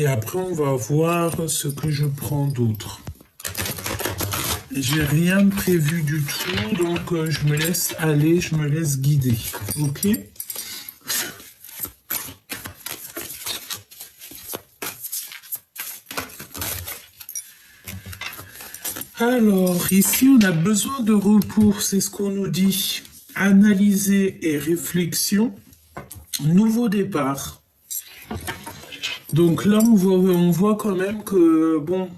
Et après, on va voir ce que je prends d'autre. J'ai rien prévu du tout, donc je me laisse aller, je me laisse guider. Ok? Alors, ici, on a besoin de repos, c'est ce qu'on nous dit. Analyser et réflexion. Nouveau départ. Donc là, on voit quand même que, bon,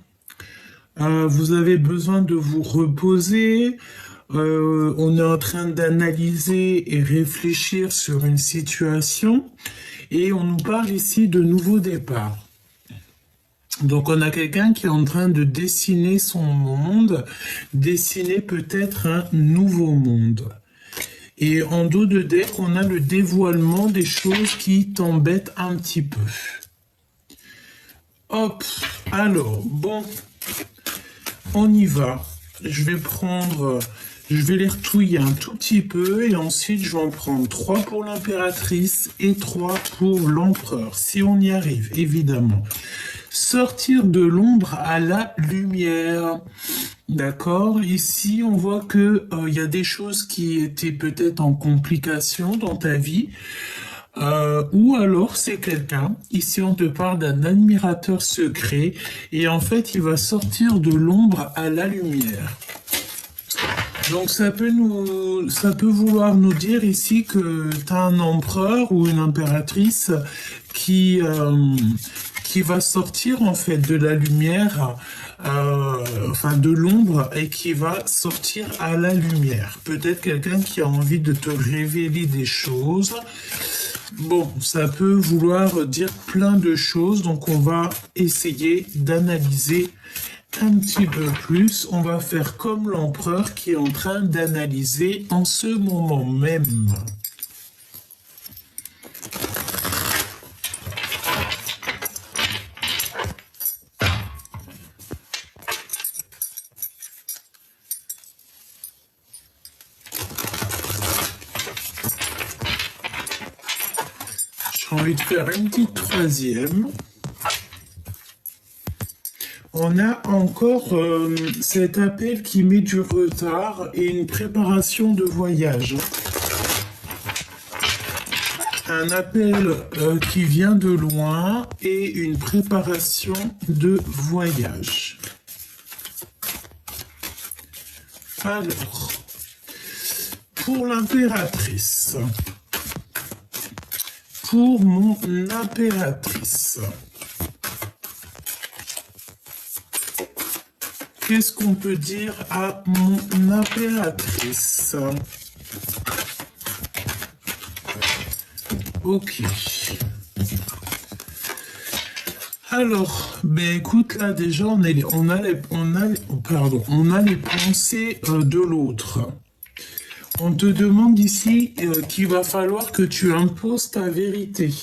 vous avez besoin de vous reposer. On est en train d'analyser et réfléchir sur une situation. Et on nous parle ici de nouveau départ. Donc on a quelqu'un qui est en train de dessiner son monde, dessiner peut-être un nouveau monde. Et en dos de deck, on a le dévoilement des choses qui t'embêtent un petit peu. Hop, alors, bon, on y va. Je vais les retouiller un tout petit peu et ensuite je vais en prendre 3 pour l'impératrice et 3 pour l'empereur, si on y arrive, évidemment. Sortir de l'ombre à la lumière. D'accord. Ici, on voit que y a des choses qui étaient peut-être en complication dans ta vie. Ou alors c'est quelqu'un, ici on te parle d'un admirateur secret, et en fait il va sortir de l'ombre à la lumière. Donc ça peut vouloir nous dire ici que tu as un empereur ou une impératrice qui va sortir en fait de la lumière, enfin de l'ombre, et qui va sortir à la lumière. Peut-être quelqu'un qui a envie de te révéler des choses. Bon, ça peut vouloir dire plein de choses, donc on va essayer d'analyser un petit peu plus. On va faire comme l'empereur qui est en train d'analyser en ce moment même. J'ai envie de faire une petite troisième. On a encore cet appel qui met du retard et une préparation de voyage. Un appel qui vient de loin et une préparation de voyage. Alors, pour l'impératrice. Pour mon impératrice. Qu'est-ce qu'on peut dire à mon impératrice? Ok. Alors, ben écoute, là déjà, on a les pensées de l'autre. On te demande ici qu'il va falloir que tu imposes ta vérité.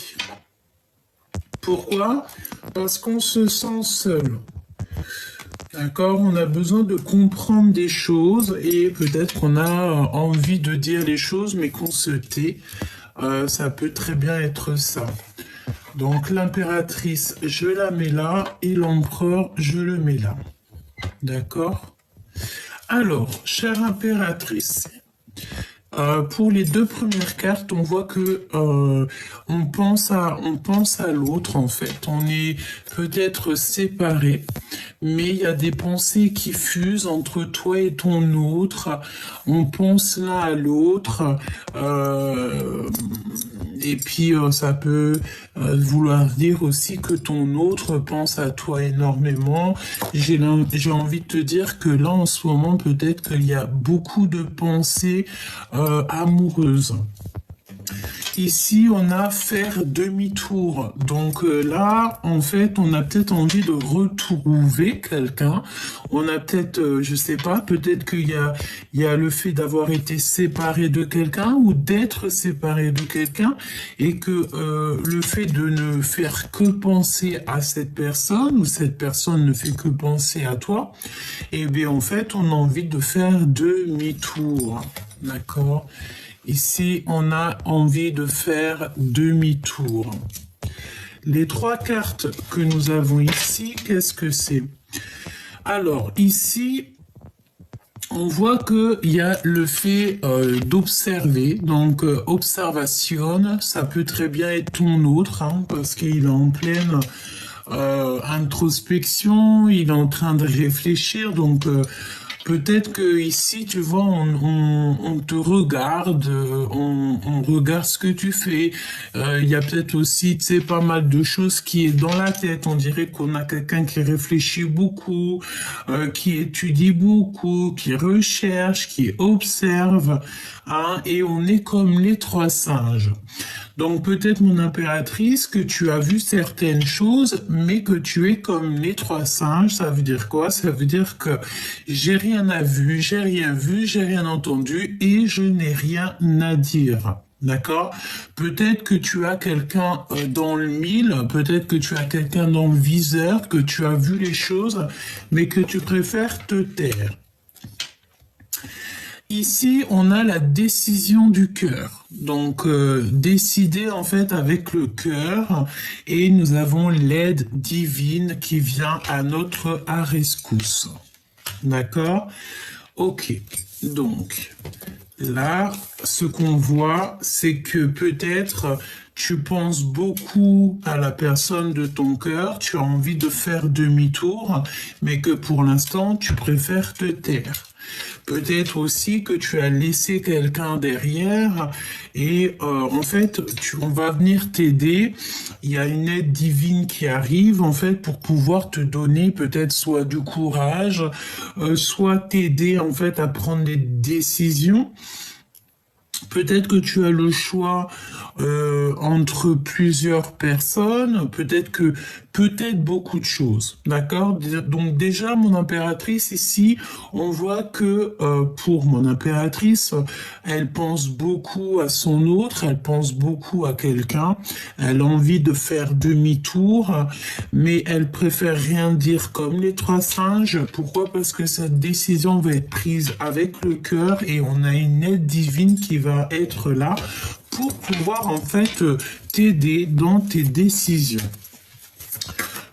Pourquoi? Parce qu'on se sent seul. D'accord, on a besoin de comprendre des choses et peut-être qu'on a envie de dire les choses mais qu'on se tait. Ça peut très bien être ça. Donc l'impératrice, je la mets là et l'empereur, je le mets là. D'accord? Alors, chère impératrice, pour les deux premières cartes, on voit que on pense à l'autre en fait. On est peut-être séparés, mais il y a des pensées qui fusent entre toi et ton autre. On pense l'un à l'autre, et puis ça peut vouloir dire aussi que ton autre pense à toi énormément. J'ai envie de te dire que là en ce moment peut-être qu'il y a beaucoup de pensées amoureuses. Ici, on a faire demi-tour. Donc là, en fait, on a peut-être envie de retrouver quelqu'un. On a peut-être, je sais pas, peut-être qu'il y a le fait d'avoir été séparé de quelqu'un ou d'être séparé de quelqu'un et que le fait de ne faire que penser à cette personne ou cette personne ne fait que penser à toi, et bien en fait, on a envie de faire demi-tour. D'accord ? Ici, on a envie de faire demi-tour. Les trois cartes que nous avons ici, qu'est-ce que c'est? Alors, ici, on voit qu'il y a le fait d'observer, donc observation, ça peut très bien être ton autre, hein, parce qu'il est en pleine introspection, il est en train de réfléchir, donc peut-être que ici, tu vois, on te regarde, on regarde ce que tu fais. Il y a peut-être aussi, tu sais, pas mal de choses qui est dans la tête. On dirait qu'on a quelqu'un qui réfléchit beaucoup, qui étudie beaucoup, qui recherche, qui observe, hein, et on est comme les trois singes. Donc peut-être mon impératrice que tu as vu certaines choses, mais que tu es comme les trois singes. Ça veut dire quoi? Ça veut dire que j'ai rien vu, j'ai rien entendu et je n'ai rien à dire. D'accord? Peut-être que tu as quelqu'un dans le mille, peut-être que tu as quelqu'un dans le viseur, que tu as vu les choses, mais que tu préfères te taire. Ici, on a la décision du cœur. Donc, décider en fait avec le cœur. Et nous avons l'aide divine qui vient à notre rescousse. D'accord? Ok. Donc, là, ce qu'on voit, c'est que peut-être tu penses beaucoup à la personne de ton cœur, tu as envie de faire demi-tour, mais que pour l'instant, tu préfères te taire. Peut-être aussi que tu as laissé quelqu'un derrière et en fait, on va venir t'aider. Il y a une aide divine qui arrive en fait pour pouvoir te donner peut-être soit du courage, soit t'aider en fait à prendre des décisions. Peut-être que tu as le choix entre plusieurs personnes, peut-être beaucoup de choses, d'accord? Donc déjà, mon impératrice ici, on voit que pour mon impératrice, elle pense beaucoup à son autre, elle pense beaucoup à quelqu'un, elle a envie de faire demi-tour, mais elle préfère rien dire comme les trois singes. Pourquoi? Parce que cette décision va être prise avec le cœur et on a une aide divine qui va être là pour pouvoir en fait t'aider dans tes décisions.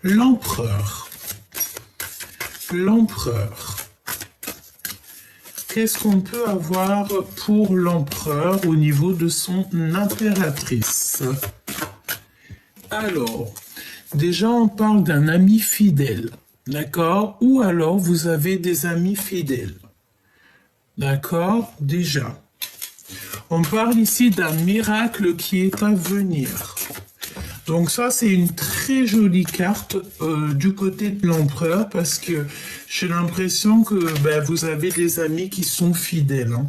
L'empereur. Qu'est-ce qu'on peut avoir pour l'empereur au niveau de son impératrice? Alors, déjà on parle d'un ami fidèle, d'accord? Ou alors vous avez des amis fidèles, d'accord? Déjà. On parle ici d'un miracle qui est à venir. Donc ça, c'est une très jolie carte du côté de l'empereur parce que j'ai l'impression que vous avez des amis qui sont fidèles. Hein.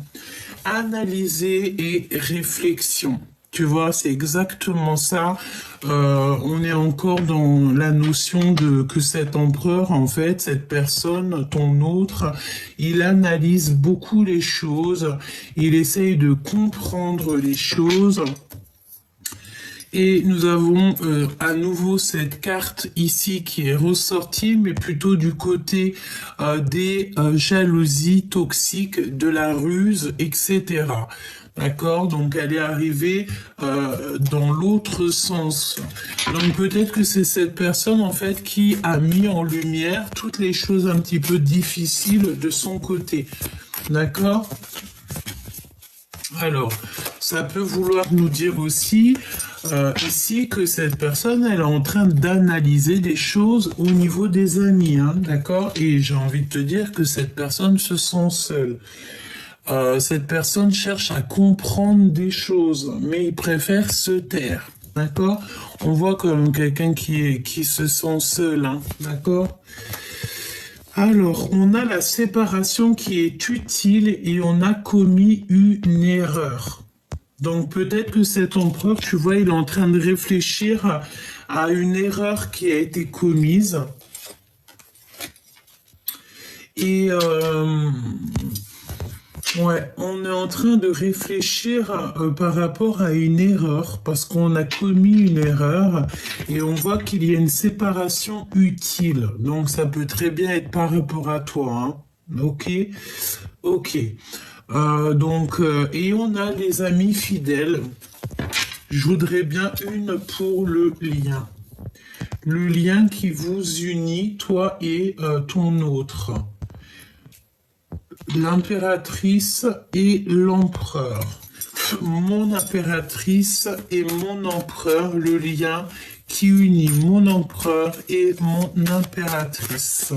Analyser et réflexion. Tu vois, c'est exactement ça. On est encore dans la notion de que cet empereur, en fait, cette personne, ton autre, il analyse beaucoup les choses, il essaye de comprendre les choses. Et nous avons à nouveau cette carte ici qui est ressortie, mais plutôt du côté des jalousies toxiques, de la ruse, etc. D'accord? Donc elle est arrivée dans l'autre sens. Donc peut-être que c'est cette personne en fait qui a mis en lumière toutes les choses un petit peu difficiles de son côté. D'accord? Alors, ça peut vouloir nous dire aussi ici que cette personne, elle est en train d'analyser des choses au niveau des amis, hein, d'accord? Et j'ai envie de te dire que cette personne se sent seule. Cette personne cherche à comprendre des choses, mais il préfère se taire, d'accord? On voit comme quelqu'un qui se sent seul, hein, d'accord? Alors, on a la séparation qui est utile et on a commis une erreur. Donc peut-être que cet empereur, tu vois, il est en train de réfléchir à une erreur qui a été commise. Et ouais, on est en train de réfléchir par rapport à une erreur, parce qu'on a commis une erreur, et on voit qu'il y a une séparation utile. Donc ça peut très bien être par rapport à toi, hein. Ok, ok. Et on a les amis fidèles. Je voudrais bien une pour le lien. Le lien qui vous unit, toi et ton autre. L'impératrice et l'empereur. Mon impératrice et mon empereur, le lien qui unit mon empereur et mon impératrice.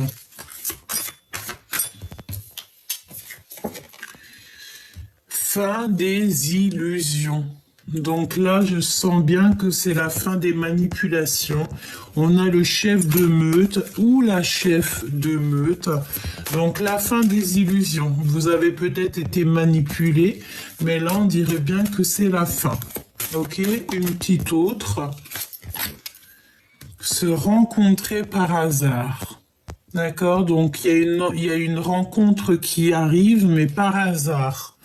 Fin des illusions. Donc là, je sens bien que c'est la fin des manipulations. On a le chef de meute ou la chef de meute. Donc la fin des illusions. Vous avez peut-être été manipulé, mais là, on dirait bien que c'est la fin. Ok, une petite autre. Se rencontrer par hasard. D'accord, donc il y a une rencontre qui arrive, mais par hasard.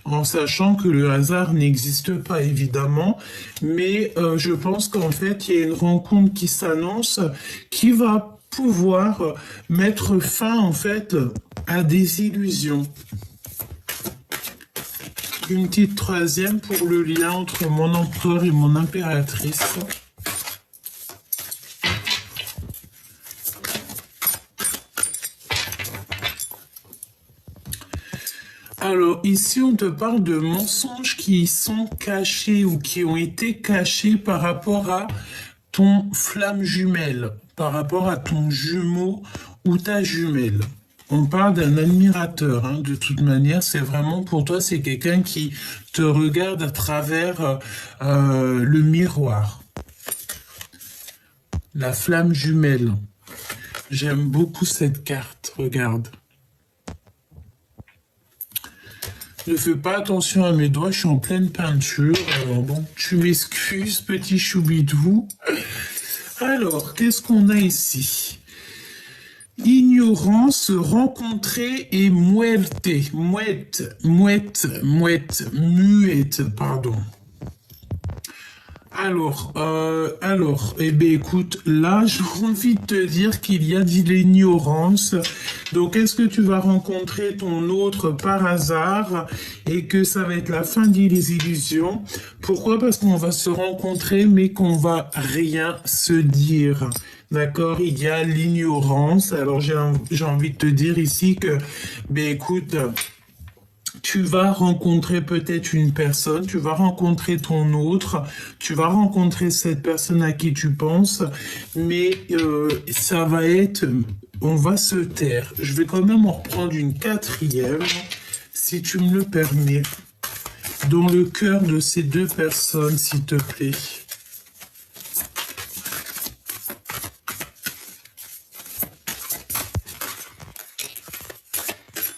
En sachant que le hasard n'existe pas évidemment, mais je pense qu'en fait il y a une rencontre qui s'annonce qui va pouvoir mettre fin en fait à des illusions. Une petite troisième pour le lien entre mon empereur et mon impératrice. Alors ici on te parle de mensonges qui sont cachés ou qui ont été cachés par rapport à ton flamme jumelle, par rapport à ton jumeau ou ta jumelle. On parle d'un admirateur, hein. De toute manière, c'est vraiment pour toi, c'est quelqu'un qui te regarde à travers le miroir. La flamme jumelle. J'aime beaucoup cette carte, regarde. Ne fais pas attention à mes doigts, je suis en pleine peinture. Alors bon, tu m'excuses, petit choubidou. Alors, qu'est-ce qu'on a ici? Ignorance, rencontrer et muerte, pardon. Eh bien, écoute, là, j'ai envie de te dire qu'il y a de l'ignorance. Donc, est-ce que tu vas rencontrer ton autre par hasard et que ça va être la fin des illusions? Pourquoi? Parce qu'on va se rencontrer, mais qu'on va rien se dire. D'accord? Il y a l'ignorance. Alors, j'ai envie de te dire ici que, ben, écoute, tu vas rencontrer peut-être une personne, tu vas rencontrer ton autre, tu vas rencontrer cette personne à qui tu penses, mais ça va être, on va se taire. Je vais quand même en reprendre une quatrième, si tu me le permets, dans le cœur de ces deux personnes, s'il te plaît.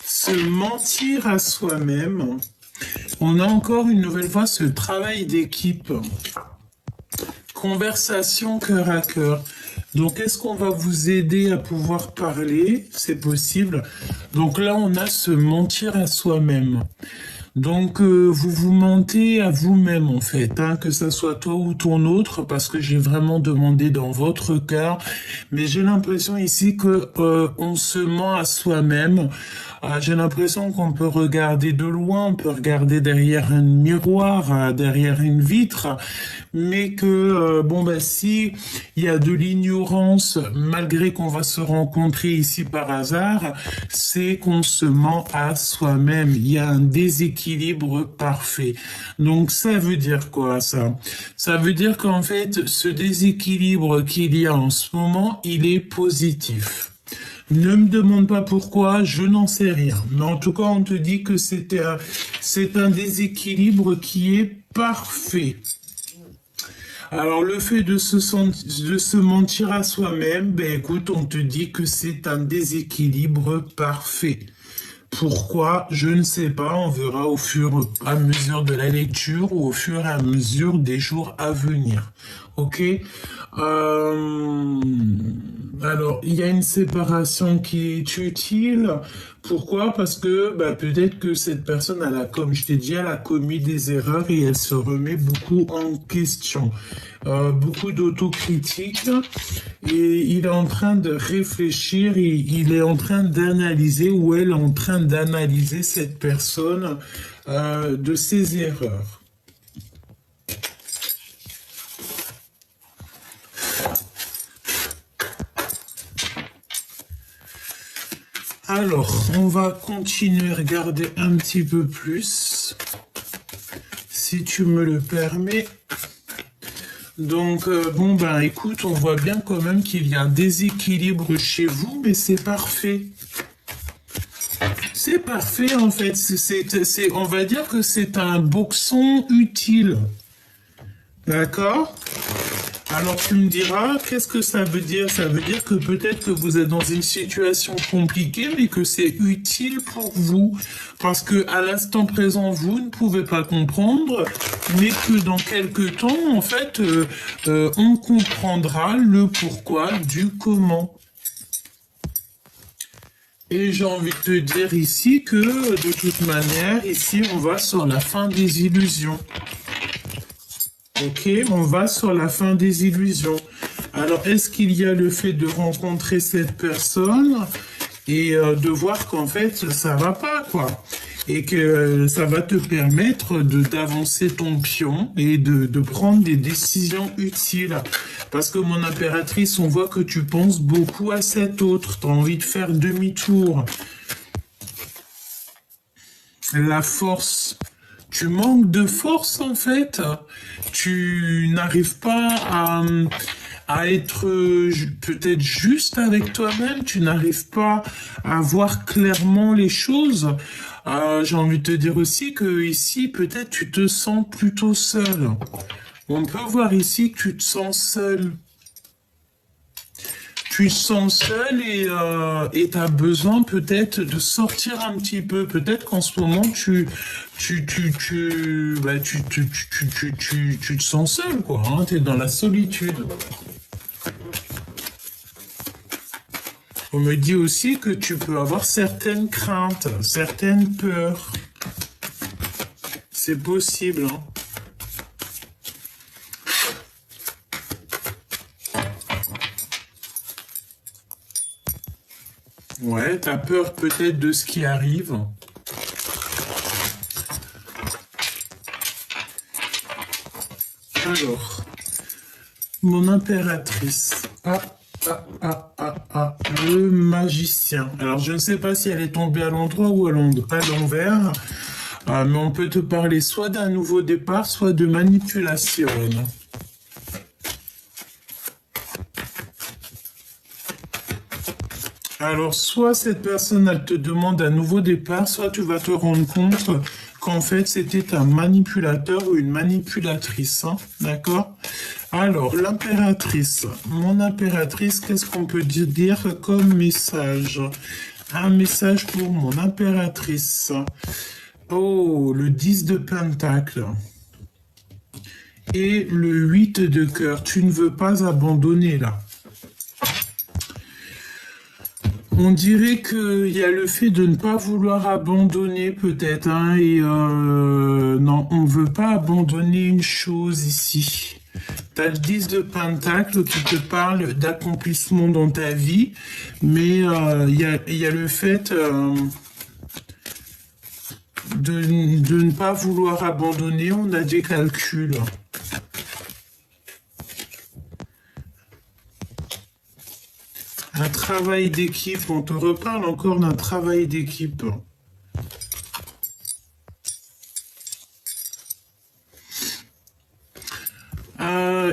Se mentir à soi-même. On a encore une nouvelle fois ce travail d'équipe. Conversation cœur à cœur. Donc, est-ce qu'on va vous aider à pouvoir parler? C'est possible. Donc là, on a se mentir à soi-même. Donc, vous vous mentez à vous-même, en fait, hein, que ça soit toi ou ton autre, parce que j'ai vraiment demandé dans votre cœur. Mais j'ai l'impression ici que on se ment à soi-même. J'ai l'impression qu'on peut regarder de loin, on peut regarder derrière un miroir, derrière une vitre, mais que, si il y a de l'ignorance, malgré qu'on va se rencontrer ici par hasard, c'est qu'on se ment à soi-même. Il y a un déséquilibre parfait. Donc, ça veut dire quoi, ça? Ça veut dire qu'en fait, ce déséquilibre qu'il y a en ce moment, il est positif. Ne me demande pas pourquoi, je n'en sais rien. Mais en tout cas, on te dit que c'est un déséquilibre qui est parfait. Alors, le fait de se mentir à soi-même, ben écoute, on te dit que c'est un déséquilibre parfait. Pourquoi? Je ne sais pas, on verra au fur et à mesure de la lecture ou au fur et à mesure des jours à venir. Ok? Alors, il y a une séparation qui est utile. Pourquoi? Parce que peut-être que cette personne, comme je t'ai dit, elle a commis des erreurs et elle se remet beaucoup en question. Beaucoup d'autocritique. Et il est en train de réfléchir, il est en train d'analyser, ou elle est en train d'analyser cette personne de ses erreurs. Alors, on va continuer à regarder un petit peu plus, si tu me le permets. Donc, bon, ben écoute, on voit bien quand même qu'il y a un déséquilibre chez vous, mais c'est parfait. C'est parfait, en fait. On va dire que c'est un boxon utile. D'accord? Alors tu me diras, qu'est-ce que ça veut dire? Ça veut dire que peut-être que vous êtes dans une situation compliquée, mais que c'est utile pour vous. Parce que à l'instant présent, vous ne pouvez pas comprendre, mais que dans quelques temps, en fait, on comprendra le pourquoi du comment. Et j'ai envie de te dire ici que, de toute manière, ici, on va sur la fin des illusions. Ok, on va sur la fin des illusions. Alors, est-ce qu'il y a le fait de rencontrer cette personne et de voir qu'en fait, ça va pas, quoi. Et que ça va te permettre d'avancer ton pion et de prendre des décisions utiles. Parce que mon impératrice, on voit que tu penses beaucoup à cet autre. Tu as envie de faire demi-tour. La force. Tu manques de force en fait. Tu n'arrives pas à être peut-être juste avec toi-même. Tu n'arrives pas à voir clairement les choses. J'ai envie de te dire aussi que ici, peut-être tu te sens plutôt seul. On peut voir ici que tu te sens seul. Tu te sens seul et tu as besoin peut-être de sortir un petit peu. Peut-être qu'en ce moment, tu te sens seul, quoi. Hein, tu es dans la solitude. On me dit aussi que tu peux avoir certaines craintes, certaines peurs. C'est possible, hein. Ouais, t'as peur peut-être de ce qui arrive. Alors, mon impératrice. Le magicien. Alors, je ne sais pas si elle est tombée à l'endroit ou à l'envers, mais on peut te parler soit d'un nouveau départ, soit de manipulation. Alors, soit cette personne, elle te demande un nouveau départ, soit tu vas te rendre compte qu'en fait, c'était un manipulateur ou une manipulatrice. Hein, d'accord? Alors, l'impératrice. Mon impératrice, qu'est-ce qu'on peut dire comme message? Un message pour mon impératrice. Oh, le 10 de pentacle. Et le 8 de cœur. Tu ne veux pas abandonner, là. On dirait qu'il y a le fait de ne pas vouloir abandonner peut-être, hein, et non, on ne veut pas abandonner une chose ici. Tu as le 10 de pentacle qui te parle d'accomplissement dans ta vie, mais il y a le fait de ne pas vouloir abandonner, on a des calculs. Un travail d'équipe, on te reparle encore d'un travail d'équipe.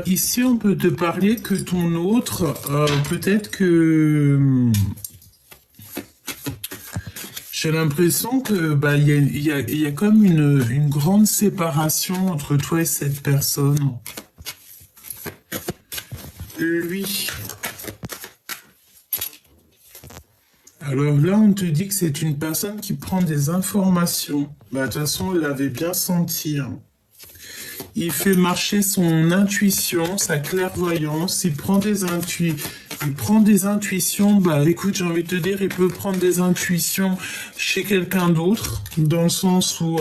Ici, on peut te parler que ton autre, peut-être que j'ai l'impression que il y a comme une grande séparation entre toi et cette personne. Lui. Alors là, on te dit que c'est une personne qui prend des informations. Bah, de toute façon, on l'avait bien senti. Hein. Il fait marcher son intuition, sa clairvoyance. Il prend des intuitions. Bah, écoute, j'ai envie de te dire, il peut prendre des intuitions chez quelqu'un d'autre, dans le sens où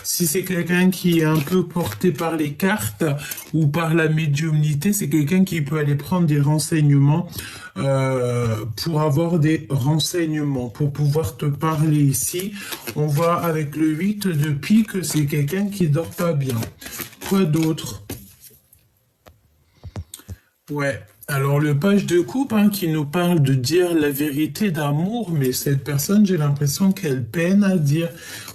si c'est quelqu'un qui est un peu porté par les cartes ou par la médiumnité, c'est quelqu'un qui peut aller prendre des renseignements pour avoir des renseignements, pour pouvoir te parler ici. On voit avec le 8 de pique que c'est quelqu'un qui dort pas bien. Quoi d'autre? Ouais. Alors, le page de coupe hein, qui nous parle de dire la vérité d'amour, mais cette personne, j'ai l'impression qu'elle peine à dire.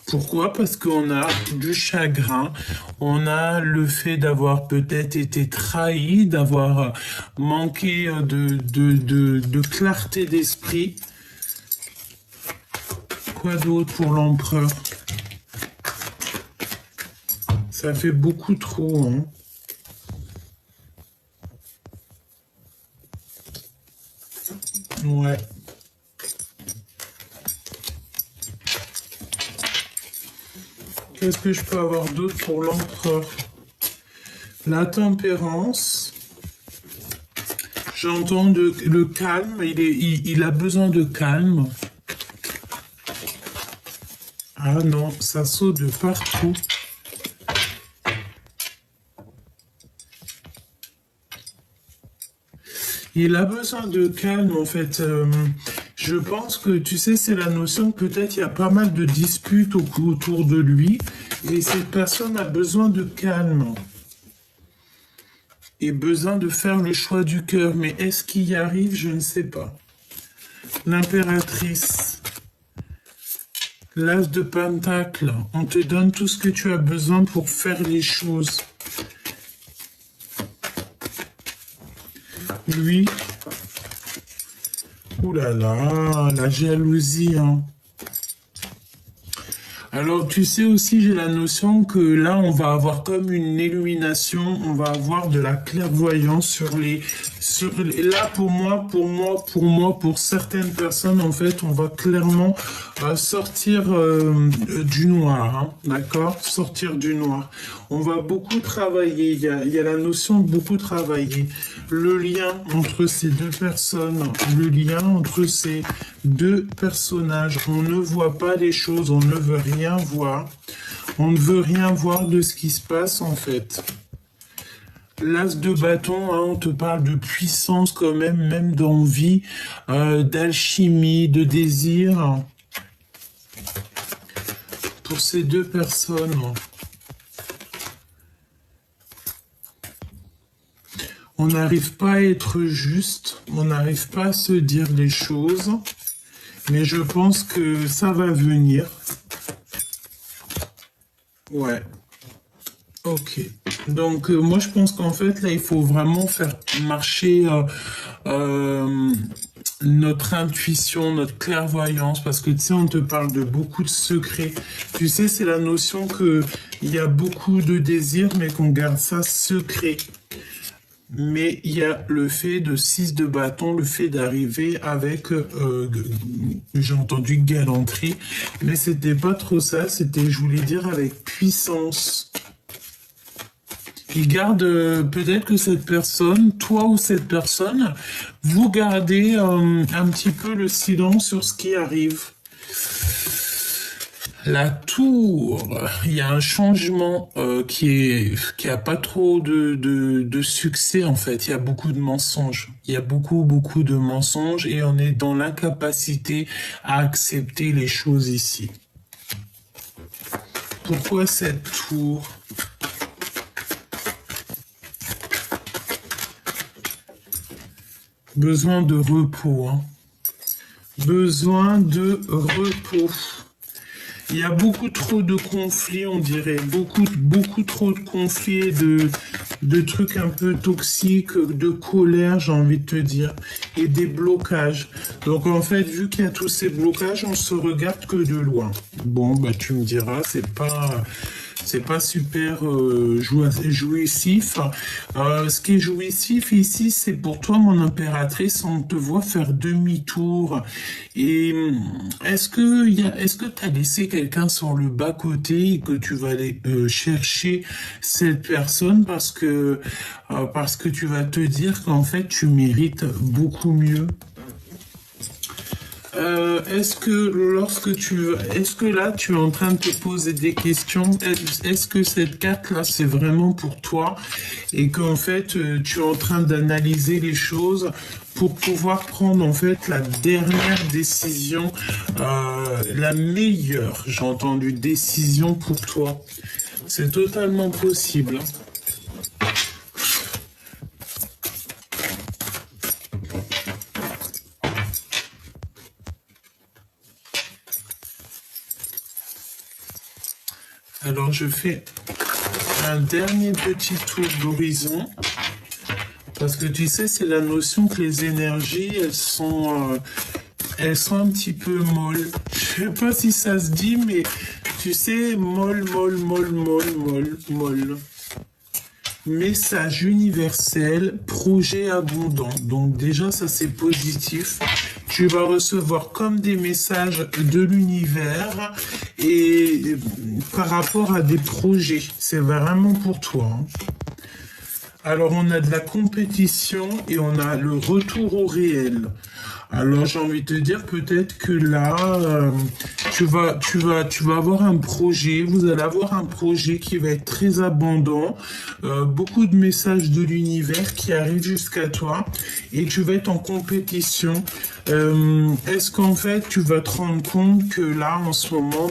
Pourquoi? Parce qu'on a du chagrin, on a le fait d'avoir peut-être été trahi, d'avoir manqué de clarté d'esprit. Quoi d'autre pour l'empereur? Ça fait beaucoup trop, hein. Ouais. Qu'est-ce que je peux avoir d'autre pour l'empereur? La tempérance. J'entends le calme. Il a besoin de calme. Ah non, ça saute de partout. Il a besoin de calme, en fait. Je pense que, tu sais, c'est la notion que peut-être il y a pas mal de disputes autour de lui. Et cette personne a besoin de calme. Et besoin de faire le choix du cœur. Mais est-ce qu'il y arrive? Je ne sais pas. L'impératrice. L'as de Pentacle. On te donne tout ce que tu as besoin pour faire les choses. Lui, ouh là là, la jalousie, hein. Alors, tu sais aussi, j'ai la notion que là, on va avoir comme une illumination, on va avoir de la clairvoyance là, pour certaines personnes, en fait, on va clairement sortir du noir, hein, d'accord? Sortir du noir. On va beaucoup travailler, il y a la notion de beaucoup travailler. Le lien entre ces deux personnes, le lien entre ces deux personnages. On ne voit pas les choses, on ne veut rien voir. On ne veut rien voir de ce qui se passe, en fait. L'as de bâton, hein, on te parle de puissance quand même d'envie, d'alchimie, de désir. Pour ces deux personnes. On n'arrive pas à être juste, on n'arrive pas à se dire les choses, mais je pense que ça va venir. Ouais. Ok. Donc, moi, je pense qu'en fait, là, il faut vraiment faire marcher notre intuition, notre clairvoyance, parce que, tu sais, on te parle de beaucoup de secrets. Tu sais, c'est la notion qu'il y a beaucoup de désirs, mais qu'on garde ça secret. Mais il y a le fait de 6 de bâton, le fait d'arriver avec, j'ai entendu galanterie, mais c'était pas trop ça, c'était, je voulais dire, avec puissance. Il garde, peut-être que cette personne, toi ou cette personne, vous gardez un petit peu le silence sur ce qui arrive. La tour, il y a un changement qui a pas trop de succès en fait. Il y a beaucoup de mensonges. Il y a beaucoup de mensonges et on est dans l'incapacité à accepter les choses ici. Pourquoi cette tour? Besoin de repos, hein. Besoin de repos. Il y a beaucoup trop de conflits, on dirait. Beaucoup trop de conflits, de trucs un peu toxiques, de colère, j'ai envie de te dire, et des blocages. Donc en fait, vu qu'il y a tous ces blocages, on se regarde que de loin. Bon, bah tu me diras, c'est pas super jouissif. Ce qui est jouissif ici, c'est pour toi, mon impératrice, on te voit faire demi-tour. Et est-ce que tu as laissé quelqu'un sur le bas-côté et que tu vas aller chercher cette personne parce que tu vas te dire qu'en fait, tu mérites beaucoup mieux? Est-ce que là tu es en train de te poser des questions? Est-ce que cette carte là c'est vraiment pour toi et qu'en fait tu es en train d'analyser les choses pour pouvoir prendre en fait la dernière décision, la meilleure, j'ai entendu, décision pour toi? C'est totalement possible, hein. Alors je fais un dernier petit tour d'horizon. Parce que tu sais, c'est la notion que les énergies, elles sont un petit peu molles. Je sais pas si ça se dit, mais tu sais, molle, molle, molle, molle, molle, molle. Message universel, projet abondant. Donc déjà, ça c'est positif. Tu vas recevoir comme des messages de l'univers et par rapport à des projets. C'est vraiment pour toi, hein. Alors, on a de la compétition et on a le retour au réel. Alors, j'ai envie de te dire peut-être que là, tu vas avoir un projet, vous allez avoir un projet qui va être très abondant, beaucoup de messages de l'univers qui arrivent jusqu'à toi et tu vas être en compétition. Est-ce qu'en fait, tu vas te rendre compte que là, en ce moment,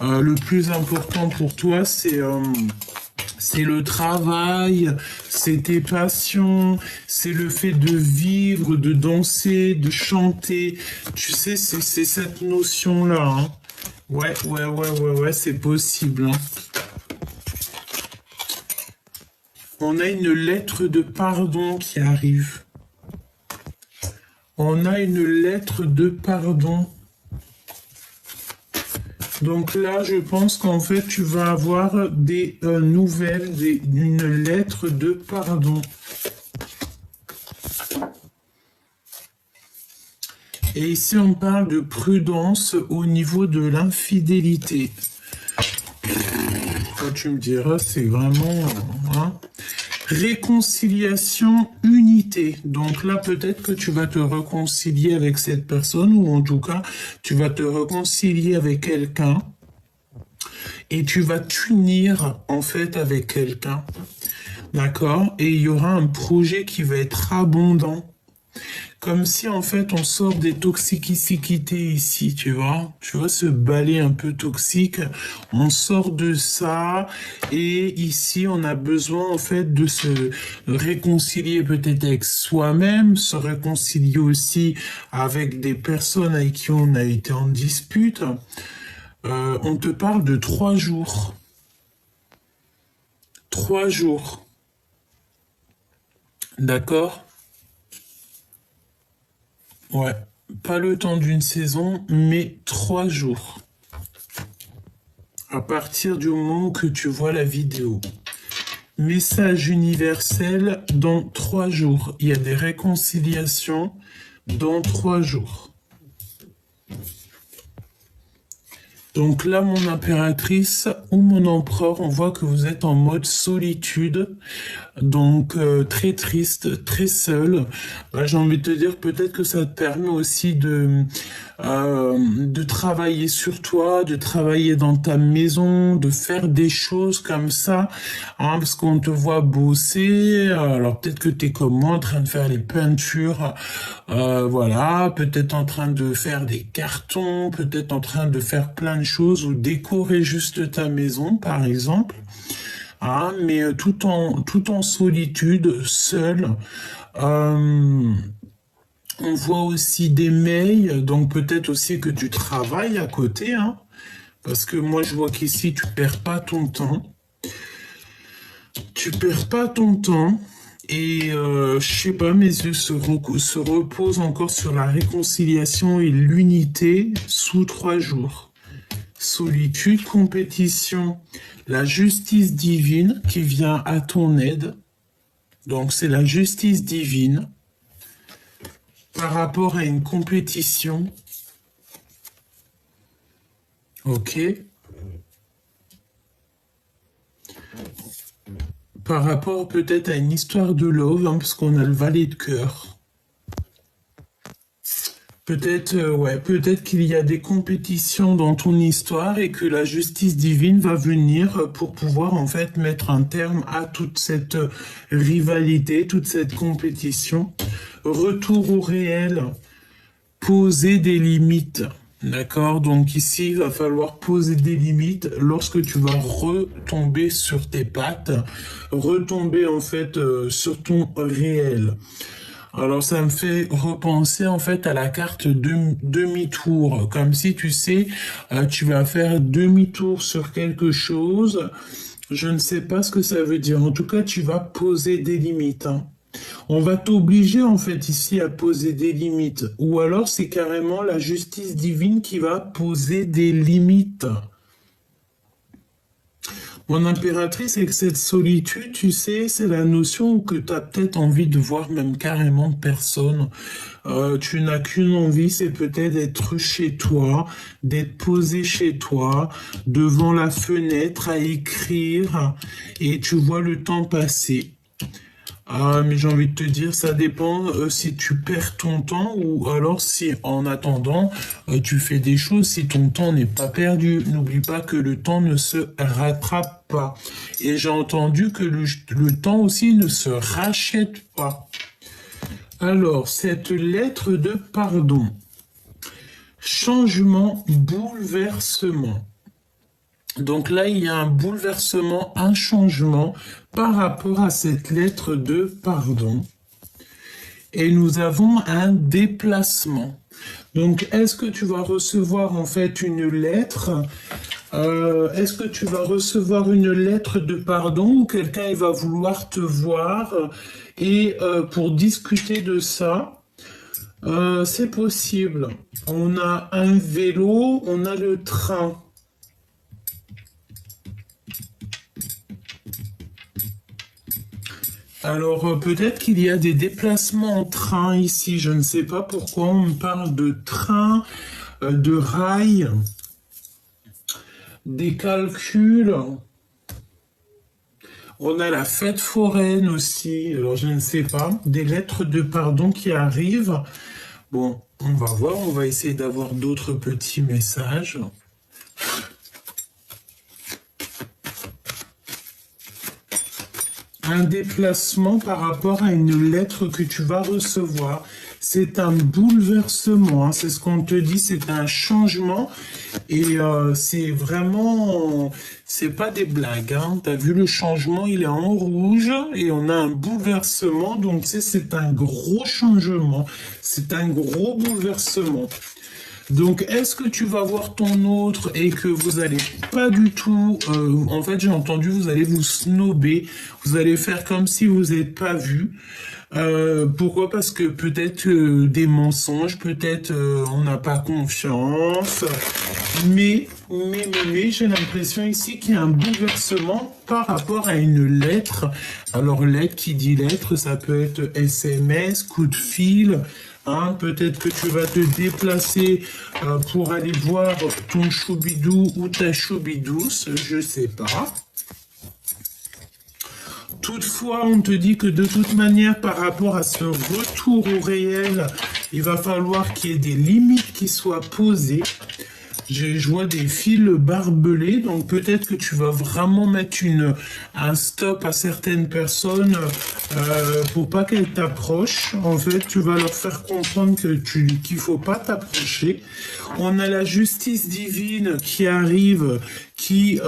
le plus important pour toi, c'est le travail, c'est tes passions, c'est le fait de vivre, de danser, de chanter. Tu sais, c'est cette notion-là, hein. Ouais, c'est possible, hein. On a une lettre de pardon qui arrive. On a une lettre de pardon. Donc là, je pense qu'en fait, tu vas avoir des nouvelles, une lettre de pardon. Et ici, on parle de prudence au niveau de l'infidélité. Quand tu me diras, c'est vraiment... hein. Réconciliation, unité. Donc là, peut-être que tu vas te réconcilier avec cette personne, ou en tout cas, tu vas te réconcilier avec quelqu'un, et tu vas t'unir, en fait, avec quelqu'un. D'accord? Et il y aura un projet qui va être abondant. Comme si, en fait, on sort des toxicités ici, tu vois. Tu vois, ce balai un peu toxique, on sort de ça. Et ici, on a besoin, en fait, de se réconcilier peut-être avec soi-même, se réconcilier aussi avec des personnes avec qui on a été en dispute. On te parle de 3 jours. 3 jours. D'accord? Ouais, pas le temps d'une saison, mais 3 jours. À partir du moment que tu vois la vidéo. Message universel dans 3 jours. Il y a des réconciliations dans 3 jours. Donc là, mon impératrice ou mon empereur, on voit que vous êtes en mode solitude, donc très triste, très seul. Là, j'ai envie de te dire peut-être que ça te permet aussi de travailler sur toi, de travailler dans ta maison, de faire des choses comme ça, hein, parce qu'on te voit bosser. Alors peut-être que tu es comme moi en train de faire les peintures, voilà, peut-être en train de faire des cartons, peut-être en train de faire plein de choses ou décorer juste ta maison, par exemple. Ah, mais tout en solitude, seul. On voit aussi des mails, donc peut-être aussi que tu travailles à côté, hein, parce que moi je vois qu'ici tu perds pas ton temps. Tu perds pas ton temps. Et je sais pas, mes yeux se reposent encore sur la réconciliation et l'unité sous 3 jours. Solitude, compétition, la justice divine qui vient à ton aide. Donc c'est la justice divine par rapport à une compétition. Ok. Par rapport peut-être à une histoire de love, hein, parce qu'on a le valet de cœur. Peut-être, peut-être qu'il y a des compétitions dans ton histoire et que la justice divine va venir pour pouvoir en fait mettre un terme à toute cette rivalité, toute cette compétition. Retour au réel, poser des limites. D'accord? Donc ici, il va falloir poser des limites lorsque tu vas retomber sur tes pattes, retomber en fait sur ton réel. Alors ça me fait repenser en fait à la carte demi-tour, comme si tu sais, tu vas faire demi-tour sur quelque chose. Je ne sais pas ce que ça veut dire. En tout cas, tu vas poser des limites, hein. On va t'obliger en fait ici à poser des limites. Ou alors c'est carrément la justice divine qui va poser des limites. Mon impératrice, avec cette solitude, tu sais, c'est la notion que tu as peut-être envie de voir même carrément personne. Tu n'as qu'une envie, c'est peut-être d'être chez toi, d'être posé chez toi, devant la fenêtre à écrire, et tu vois le temps passer. Ah, mais j'ai envie de te dire, ça dépend si tu perds ton temps ou alors si en attendant, tu fais des choses, si ton temps n'est pas perdu. N'oublie pas que le temps ne se rattrape pas. Et j'ai entendu que le temps aussi ne se rachète pas. Alors, cette lettre de pardon, changement, bouleversement. Donc là, il y a un bouleversement, un changement par rapport à cette lettre de pardon. Et nous avons un déplacement. Donc, est-ce que tu vas recevoir en fait une lettre? Est-ce que tu vas recevoir une lettre de pardon ou quelqu'un il va vouloir te voir et pour discuter de ça? C'est possible. On a un vélo, on a le train. Alors peut-être qu'il y a des déplacements en train ici, je ne sais pas pourquoi on me parle de train, de rail, des calculs. On a la fête foraine aussi, alors je ne sais pas, des lettres de pardon qui arrivent. Bon, on va voir, on va essayer d'avoir d'autres petits messages. Un déplacement par rapport à une lettre que tu vas recevoir. C'est un bouleversement, hein, c'est ce qu'on te dit, c'est un changement et c'est vraiment, c'est pas des blagues, hein. T'as vu le changement, il est en rouge et on a un bouleversement, donc c'est un gros changement, c'est un gros bouleversement. Donc, est-ce que tu vas voir ton autre et que vous allez pas du tout... en fait, j'ai entendu, vous allez vous snober, vous allez faire comme si vous n'êtes pas vu. Pourquoi? Parce que peut-être des mensonges, peut-être on n'a pas confiance. Mais, j'ai l'impression ici qu'il y a un bouleversement par rapport à une lettre. Alors, lettre qui dit lettre, ça peut être SMS, coup de fil... Hein, peut-être que tu vas te déplacer pour aller voir ton choubidou ou ta choubidouce, je sais pas. Toutefois, on te dit que de toute manière, par rapport à ce retour au réel, il va falloir qu'il y ait des limites qui soient posées. Je vois des fils barbelés, donc peut-être que tu vas vraiment mettre un stop à certaines personnes pour pas qu'elles t'approchent. En fait, tu vas leur faire comprendre qu'il faut pas t'approcher. On a la justice divine qui arrive, qui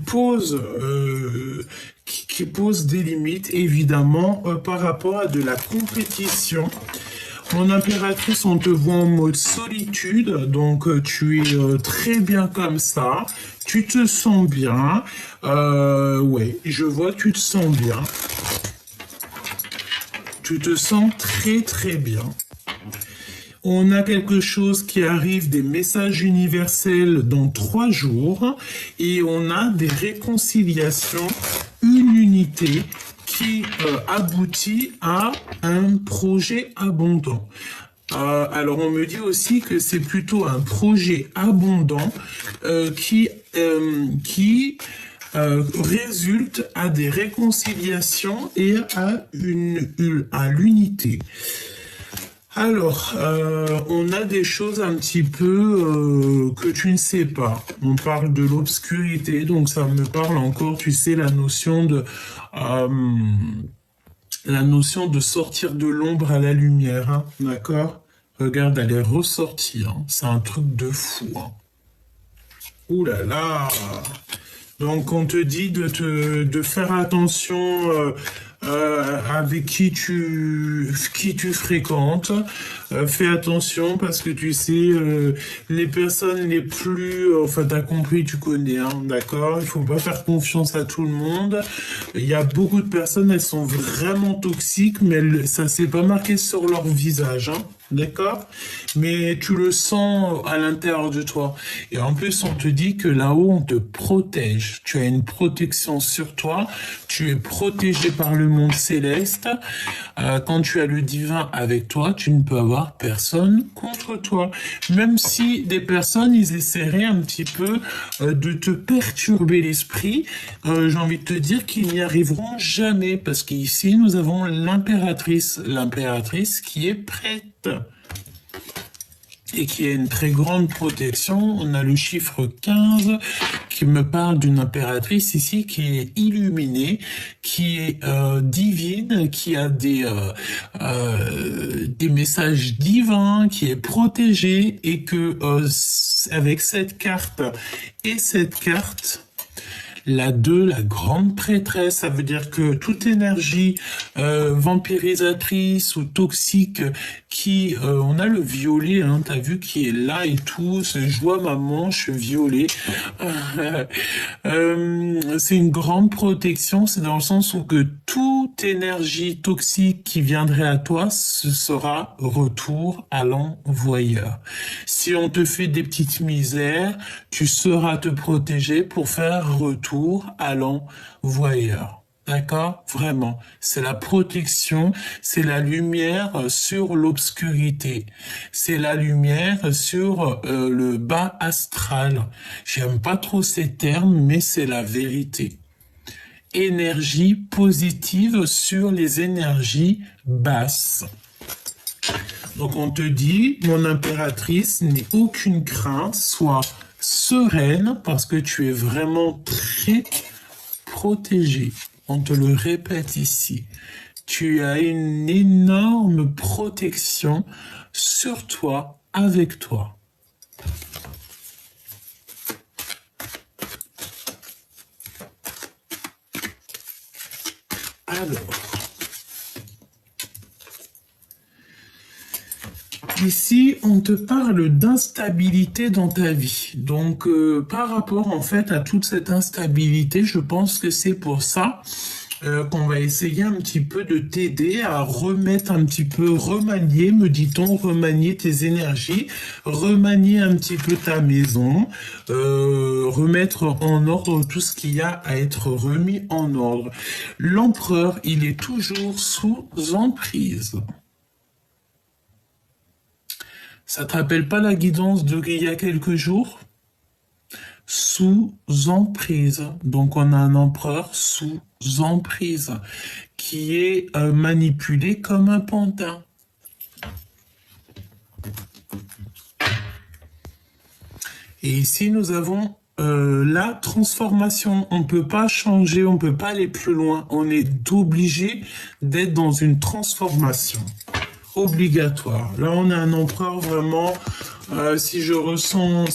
pose qui pose des limites, évidemment, par rapport à de la compétition. Mon impératrice, on te voit en mode solitude, donc tu es très bien comme ça, tu te sens bien, ouais, je vois que tu te sens bien, tu te sens très très bien. On a quelque chose qui arrive, des messages universels dans 3 jours, et on a des réconciliations, une unité, qui aboutit à un projet abondant. Alors on me dit aussi que c'est plutôt un projet abondant qui résulte à des réconciliations et à l'unité. Alors, on a des choses un petit peu que tu ne sais pas. On parle de l'obscurité, donc ça me parle encore, tu sais, la notion de sortir de l'ombre à la lumière, hein, d'accord? Regarde, elle est ressortie, hein. C'est un truc de fou, hein. Ouh là là! Donc on te dit de faire attention avec qui tu fréquentes. Fais attention parce que tu sais, les personnes les plus... enfin, t'as compris, tu connais, hein, d'accord? Il faut pas faire confiance à tout le monde. Il y a beaucoup de personnes, elles sont vraiment toxiques, mais ça s'est pas marqué sur leur visage, hein. D'accord? Mais tu le sens à l'intérieur de toi. Et en plus, on te dit que là-haut, on te protège. Tu as une protection sur toi. Tu es protégé par le monde céleste. Quand tu as le divin avec toi, tu ne peux avoir personne contre toi. Même si des personnes, ils essaieraient un petit peu de te perturber l'esprit, j'ai envie de te dire qu'ils n'y arriveront jamais. Parce qu'ici, nous avons l'impératrice. L'impératrice qui est prête et qui a une très grande protection. On a le chiffre 15 qui me parle d'une impératrice ici qui est illuminée, qui est divine, qui a des messages divins, qui est protégée et que avec cette carte et cette carte, la 2, la grande prêtresse, ça veut dire que toute énergie vampirisatrice ou toxique qui... on a le violet, hein, t'as vu, qui est là et tout. Je vois ma manche violet. C'est une grande protection, c'est dans le sens où que toute énergie toxique qui viendrait à toi, ce sera retour à l'envoyeur. Si on te fait des petites misères, tu sauras te protéger pour faire retour à l'envoyeur. D'accord? Vraiment. C'est la protection, c'est la lumière sur l'obscurité. C'est la lumière sur le bas astral. J'aime pas trop ces termes, mais c'est la vérité. Énergie positive sur les énergies basses. Donc on te dit, mon impératrice, n'aie aucune crainte, sois sereine parce que tu es vraiment très protégée. On te le répète ici. Tu as une énorme protection sur toi, avec toi. Alors, ici, on te parle d'instabilité dans ta vie. Donc, par rapport en fait à toute cette instabilité, je pense que c'est pour ça qu'on va essayer un petit peu de t'aider à remettre un petit peu, remanier, me dit-on, remanier tes énergies, remanier un petit peu ta maison, remettre en ordre tout ce qu'il y a à être remis en ordre. L'empereur, il est toujours sous emprise. Ça te rappelle pas la guidance d'il y a quelques jours? Sous emprise. Donc on a un empereur sous emprise qui est manipulé comme un pantin. Et ici nous avons la transformation. On ne peut pas changer, on ne peut pas aller plus loin. On est obligé d'être dans une transformation obligatoire. Là, on a un empereur vraiment, si je ressens,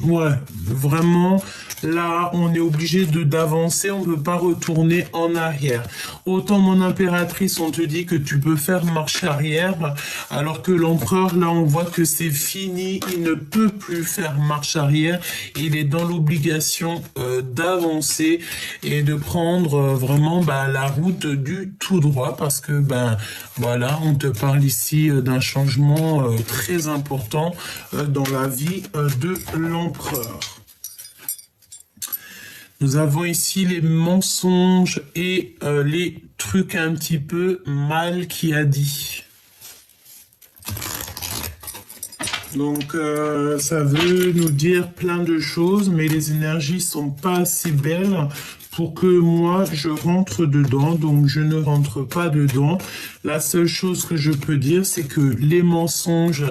ouais, vraiment, là, on est obligé d'avancer, on ne peut pas retourner en arrière. Autant mon impératrice, on te dit que tu peux faire marche arrière, alors que l'empereur, là, on voit que c'est fini, il ne peut plus faire marche arrière, il est dans l'obligation d'avancer et de prendre vraiment la route du tout droit, parce que, voilà, on te parle ici d'un changement très important dans la vie de l'empereur. Nous avons ici les mensonges et les trucs un petit peu mal qu'il a dit. Donc ça veut nous dire plein de choses, mais les énergies sont pas assez belles pour que moi je rentre dedans, donc je ne rentre pas dedans. La seule chose que je peux dire, c'est que les mensonges,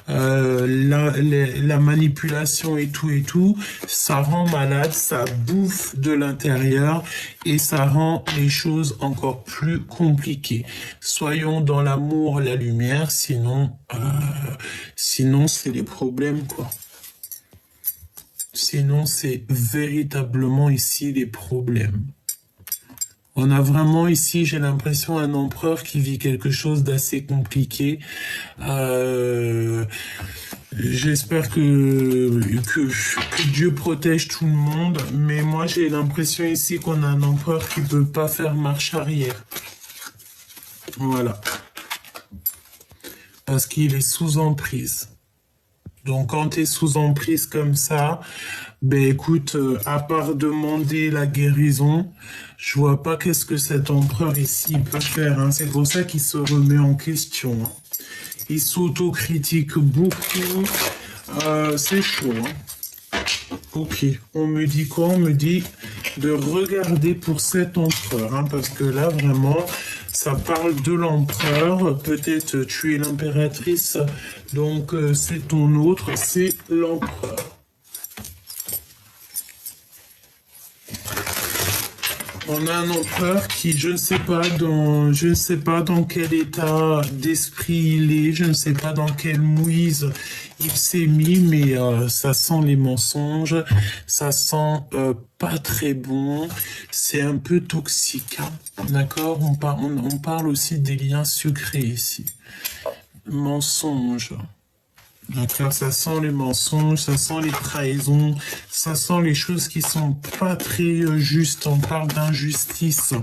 la manipulation et tout, ça rend malade, ça bouffe de l'intérieur et ça rend les choses encore plus compliquées. Soyons dans l'amour, la lumière, sinon c'est les problèmes, quoi. Sinon, c'est véritablement ici les problèmes. On a vraiment ici, j'ai l'impression, un empereur qui vit quelque chose d'assez compliqué. J'espère que Dieu protège tout le monde, mais moi j'ai l'impression ici qu'on a un empereur qui peut pas faire marche arrière. Voilà. Parce qu'il est sous emprise. Donc quand tu es sous emprise comme ça, ben écoute, à part demander la guérison, je vois pas qu'est-ce que cet empereur ici peut faire, hein. C'est pour ça qu'il se remet en question, hein. Il s'autocritique beaucoup. C'est chaud, hein. Ok, on me dit quoi? On me dit de regarder pour cet empereur, hein, parce que là, vraiment, ça parle de l'empereur. Peut-être tu es l'impératrice, donc c'est ton autre, c'est l'empereur. On a un empereur qui, je ne sais pas dans quel état d'esprit il est, je ne sais pas dans quelle mouise il s'est mis, mais ça sent les mensonges, ça sent pas très bon, c'est un peu toxique, hein. D'accord? On parle aussi des liens secrets ici. Mensonges. D'accord, ça sent les mensonges, ça sent les trahisons, ça sent les choses qui sont pas très justes. On parle d'injustice.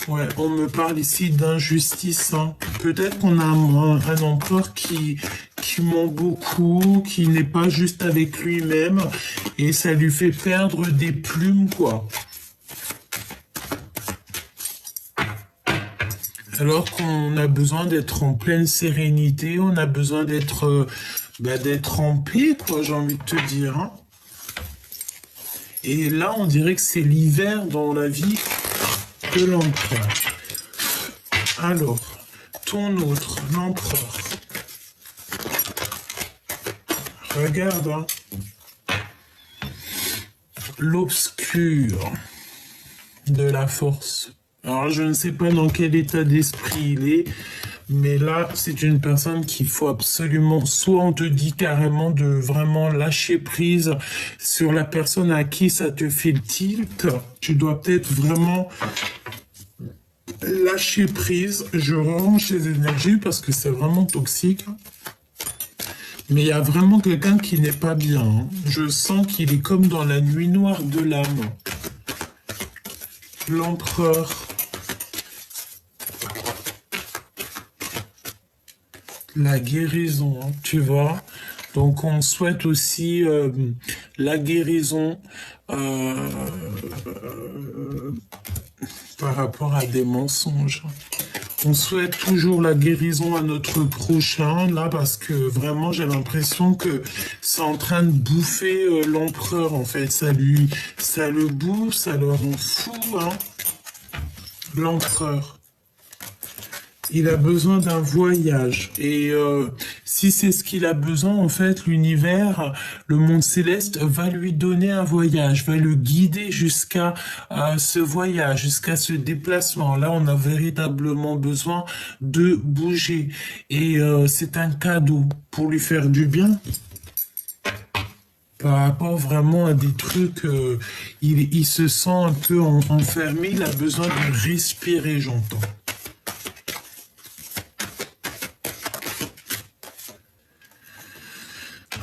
Ouais, on me parle ici d'injustice, hein. Peut-être qu'on a un empereur qui ment beaucoup, qui n'est pas juste avec lui-même, et ça lui fait perdre des plumes, quoi. Alors qu'on a besoin d'être en pleine sérénité, on a besoin d'être en paix, quoi, j'ai envie de te dire, hein. Et là, on dirait que c'est l'hiver dans la vie de l'empereur. Alors, ton autre, l'empereur. Regarde, hein. L'obscur de la force. Alors, je ne sais pas dans quel état d'esprit il est, mais là, c'est une personne qu'il faut absolument, soit on te dit carrément de vraiment lâcher prise sur la personne à qui ça te fait le tilt. Tu dois peut-être vraiment lâcher prise. Je range les énergies parce que c'est vraiment toxique. Mais il y a vraiment quelqu'un qui n'est pas bien, hein. Je sens qu'il est comme dans la nuit noire de l'âme. L'empereur. La guérison, hein, tu vois. Donc on souhaite aussi la guérison par rapport à des mensonges. On souhaite toujours la guérison à notre prochain, là, parce que vraiment, j'ai l'impression que c'est en train de bouffer l'empereur, en fait. Ça le bouffe, ça le rend fou, hein. L'empereur. Il a besoin d'un voyage. Et si c'est ce qu'il a besoin, en fait, l'univers, le monde céleste va lui donner un voyage, va le guider jusqu'à ce voyage, jusqu'à ce déplacement. Là, on a véritablement besoin de bouger. Et c'est un cadeau pour lui faire du bien. Par rapport vraiment à des trucs, il se sent un peu enfermé, il a besoin de respirer, j'entends.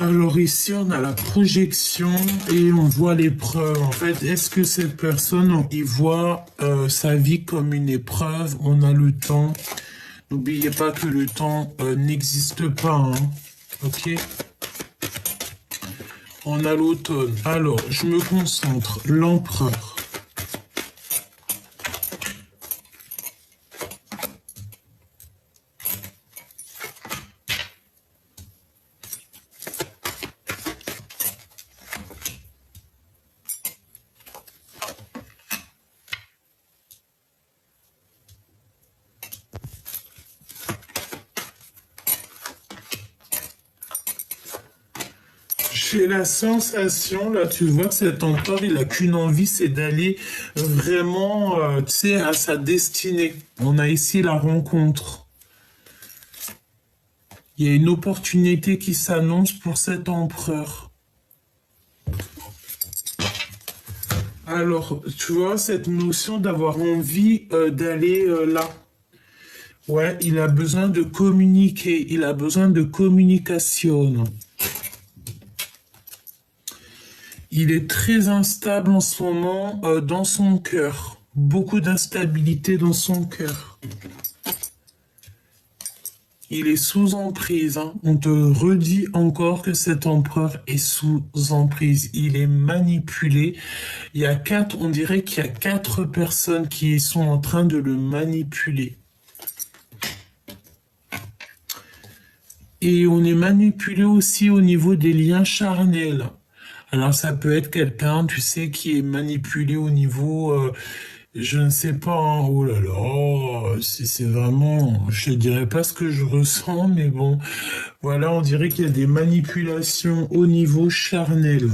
Alors ici, on a la projection et on voit l'épreuve. En fait, est-ce que cette personne, il voit sa vie comme une épreuve? On a le temps. N'oubliez pas que le temps n'existe pas, hein. Ok? On a l'automne. Alors, je me concentre. L'empereur. J'ai la sensation, là, tu vois, cet empereur, il a qu'une envie, c'est d'aller vraiment, tu sais, à sa destinée. On a ici la rencontre. Il y a une opportunité qui s'annonce pour cet empereur. Alors, tu vois, cette notion d'avoir envie d'aller là. Ouais, il a besoin de communiquer, il a besoin de communication. Il est très instable en ce moment dans son cœur. Beaucoup d'instabilité dans son cœur. Il est sous emprise, hein. On te redit encore que cet empereur est sous emprise. Il est manipulé. On dirait qu'il y a 4 personnes qui sont en train de le manipuler. Et on est manipulé aussi au niveau des liens charnels. Alors ça peut être quelqu'un, tu sais, qui est manipulé au niveau, je ne sais pas, hein. Oh là là, c'est vraiment, je ne dirais pas ce que je ressens, mais bon, voilà, on dirait qu'il y a des manipulations au niveau charnel.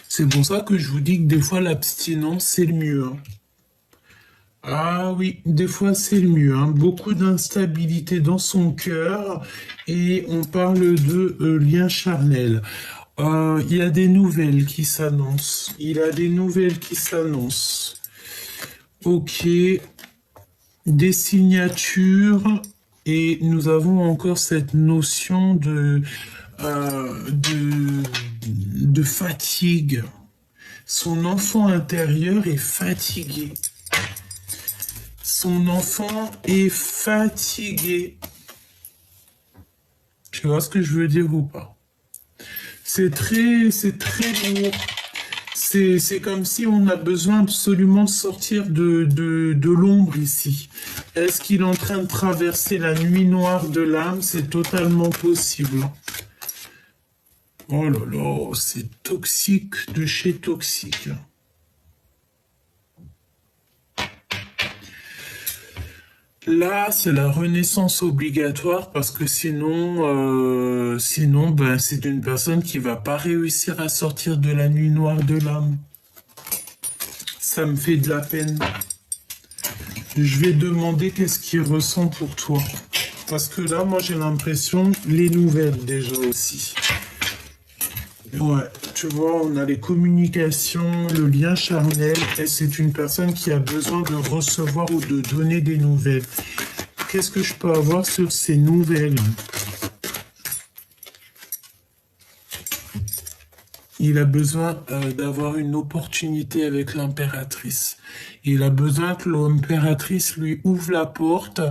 C'est pour ça que je vous dis que des fois l'abstinence c'est le mieux, hein. Ah oui, des fois c'est le mieux, hein. Beaucoup d'instabilité dans son cœur et on parle de lien charnel. Il y a des nouvelles qui s'annoncent. Il a des nouvelles qui s'annoncent. Ok, des signatures et nous avons encore cette notion de fatigue. Son enfant intérieur est fatigué. Son enfant est fatigué. Tu vois ce que je veux dire ou pas? C'est très lourd. C'est comme si on a besoin absolument de sortir de l'ombre ici. Est-ce qu'il est en train de traverser la nuit noire de l'âme? C'est totalement possible. Oh là là, c'est toxique de chez toxique. Là, c'est la renaissance obligatoire parce que sinon, ben, c'est une personne qui va pas réussir à sortir de la nuit noire de l'âme. Ça me fait de la peine. Je vais demander qu'est-ce qu'il ressent pour toi. Parce que là, moi, j'ai l'impression, les nouvelles déjà aussi. Ouais, tu vois, on a les communications, le lien charnel, et c'est une personne qui a besoin de recevoir ou de donner des nouvelles. Qu'est-ce que je peux avoir sur ces nouvelles? Il a besoin d'avoir une opportunité avec l'impératrice. Il a besoin que l'impératrice lui ouvre la porte.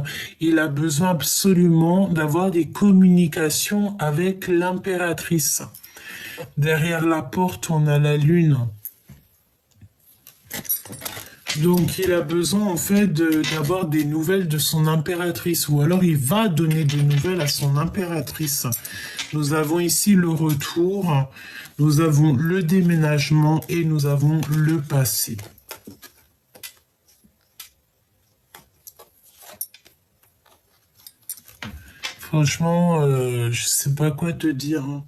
Il a besoin absolument d'avoir des communications avec l'impératrice. Derrière la porte, on a la lune. Donc il a besoin en fait d'avoir des nouvelles de son impératrice, ou alors il va donner des nouvelles à son impératrice. Nous avons ici le retour, nous avons le déménagement et nous avons le passé. Franchement, je sais pas quoi te dire, hein.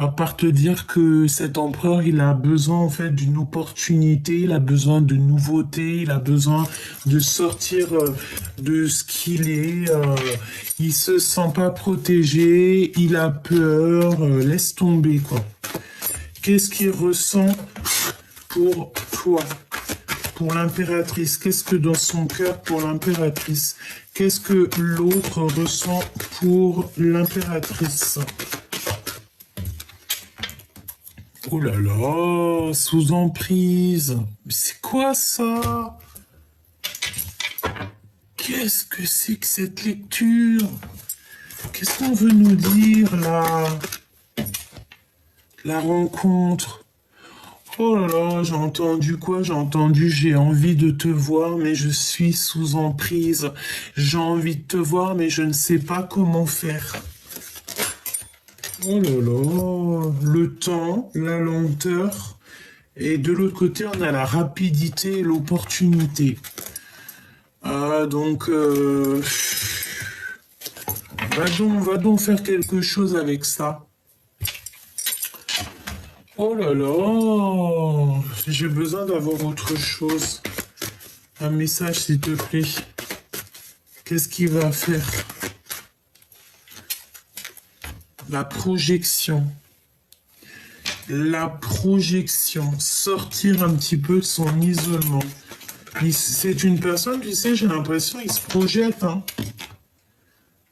À part te dire que cet empereur, il a besoin en fait d'une opportunité, il a besoin de nouveautés, il a besoin de sortir de ce qu'il est. Il se sent pas protégé, il a peur, laisse tomber quoi. Qu'est-ce qu'il ressent pour toi, pour l'impératrice? Qu'est-ce que dans son cœur pour l'impératrice? Qu'est-ce que l'autre ressent pour l'impératrice? Oh là là, sous emprise. Mais c'est quoi ça? Qu'est-ce que c'est que cette lecture? Qu'est-ce qu'on veut nous dire là? La rencontre. Oh là là, j'ai entendu quoi? J'ai entendu j'ai envie de te voir, mais je suis sous emprise. J'ai envie de te voir, mais je ne sais pas comment faire. Oh là là, le temps, la lenteur, et de l'autre côté, on a la rapidité et l'opportunité. Donc, va donc faire quelque chose avec ça. Oh là là, j'ai besoin d'avoir autre chose. Un message, s'il te plaît. Qu'est-ce qu'il va faire? La projection. la projection, sortir un petit peu de son isolement. C'est une personne, tu sais, j'ai l'impression, il se projette, hein,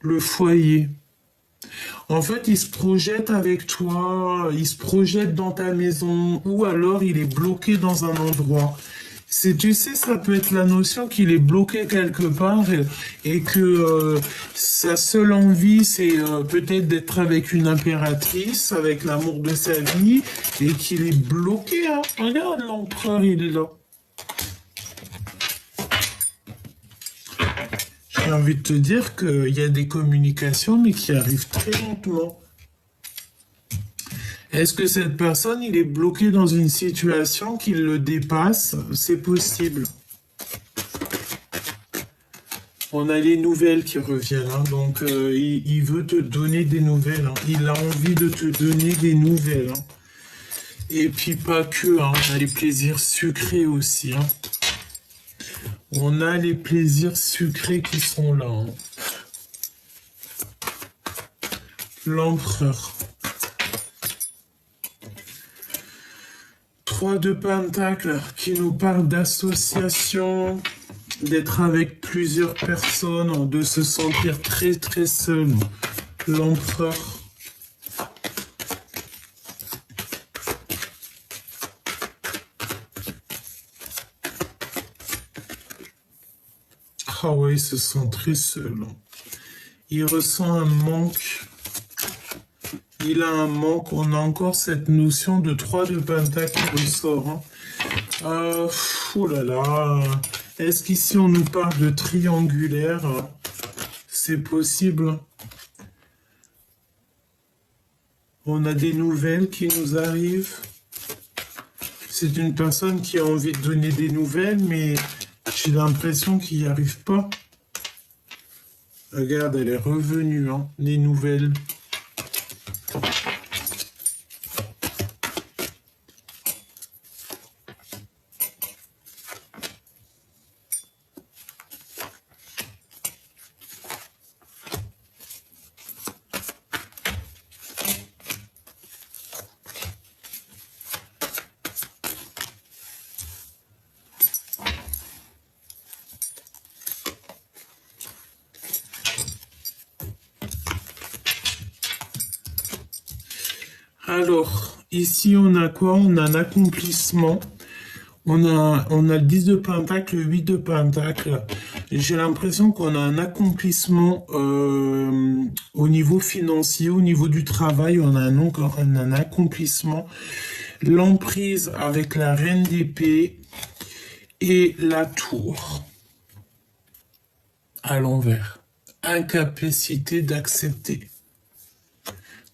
le foyer. En fait, il se projette avec toi, il se projette dans ta maison, ou alors il est bloqué dans un endroit. Tu sais, ça peut être la notion qu'il est bloqué quelque part et que sa seule envie, c'est peut-être d'être avec une impératrice, avec l'amour de sa vie, et qu'il est bloqué, hein. Regarde, l'empereur, il est là. J'ai envie de te dire qu'il y a des communications, mais qui arrivent très lentement. Est-ce que cette personne, il est bloqué dans une situation qui le dépasse? C'est possible. On a les nouvelles qui reviennent, hein, donc il veut te donner des nouvelles, hein. Il a envie de te donner des nouvelles, hein. Et puis pas que, hein, on a les plaisirs sucrés aussi, hein. On a les plaisirs sucrés qui sont là, hein. L'empereur. 3 de Pentacles qui nous parle d'association, d'être avec plusieurs personnes, de se sentir très très seul. L'empereur. Ah ouais, il se sent très seul. Il ressent un manque. Il a un manque. On a encore cette notion de 3 de Pentacles qui ressort, hein. Oh là là. Est-ce qu'ici on nous parle de triangulaire? C'est possible. On a des nouvelles qui nous arrivent. C'est une personne qui a envie de donner des nouvelles, mais j'ai l'impression qu'il n'y arrive pas. Regarde, elle est revenue, hein, les nouvelles. Alors, ici, on a quoi? On a un accomplissement. On a le 10 de Pentacle, le 8 de Pentacle. J'ai l'impression qu'on a un accomplissement au niveau financier, au niveau du travail. On a un accomplissement. L'emprise avec la reine d'épée et la tour à l'envers. Incapacité d'accepter.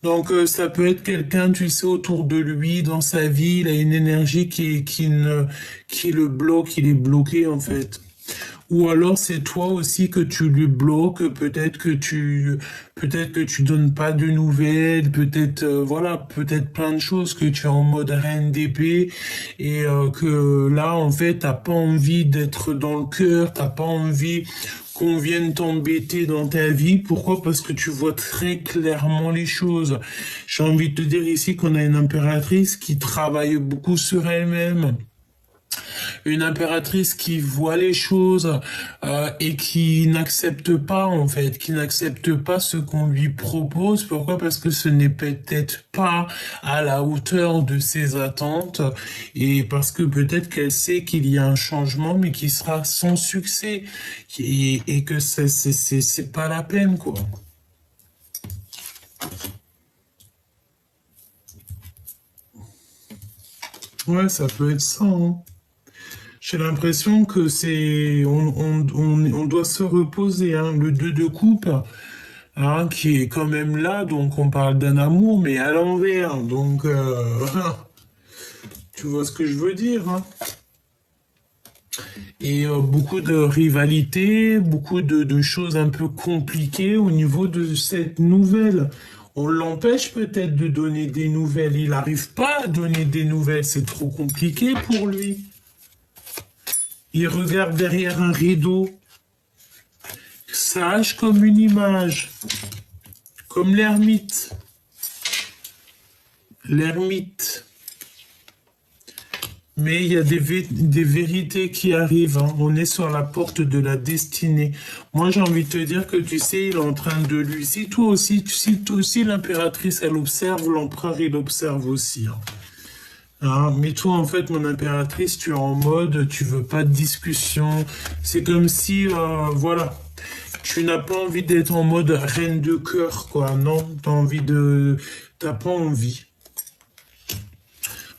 Donc ça peut être quelqu'un, tu sais, autour de lui, dans sa vie, il a une énergie qui le bloque, il est bloqué en fait. Ou alors c'est toi aussi que tu lui bloques, peut-être que tu donnes pas de nouvelles, peut-être voilà, peut-être plein de choses que tu es en mode reine d'épée et que là en fait t'as pas envie d'être dans le cœur, t'as pas envie qu'on vienne t'embêter dans ta vie. Pourquoi? Parce que tu vois très clairement les choses. J'ai envie de te dire ici qu'on a une impératrice qui travaille beaucoup sur elle-même. Une impératrice qui voit les choses et qui n'accepte pas en fait, qui n'accepte pas ce qu'on lui propose. Pourquoi? Parce que ce n'est peut-être pas à la hauteur de ses attentes et parce que peut-être qu'elle sait qu'il y a un changement mais qui sera sans succès et que c'est pas la peine quoi. Ouais, ça peut être ça, hein. J'ai l'impression que on doit se reposer, hein. Le 2 de coupe, hein, qui est quand même là, donc on parle d'un amour, mais à l'envers. Donc, tu vois ce que je veux dire, hein. Et beaucoup de rivalité, beaucoup de choses un peu compliquées au niveau de cette nouvelle. On l'empêche peut-être de donner des nouvelles. Il n'arrive pas à donner des nouvelles. C'est trop compliqué pour lui. Il regarde derrière un rideau, sage comme une image, comme l'ermite. L'ermite. Mais il y a des vérités qui arrivent, hein. On est sur la porte de la destinée. Moi, j'ai envie de te dire que tu sais, il est en train de lui. Si toi aussi l'impératrice, elle observe, l'empereur, il observe aussi, hein. Hein, mais toi, en fait, mon impératrice, tu es en mode, tu veux pas de discussion. C'est comme si, voilà, tu n'as pas envie d'être en mode reine de cœur, quoi. Non, t'as pas envie.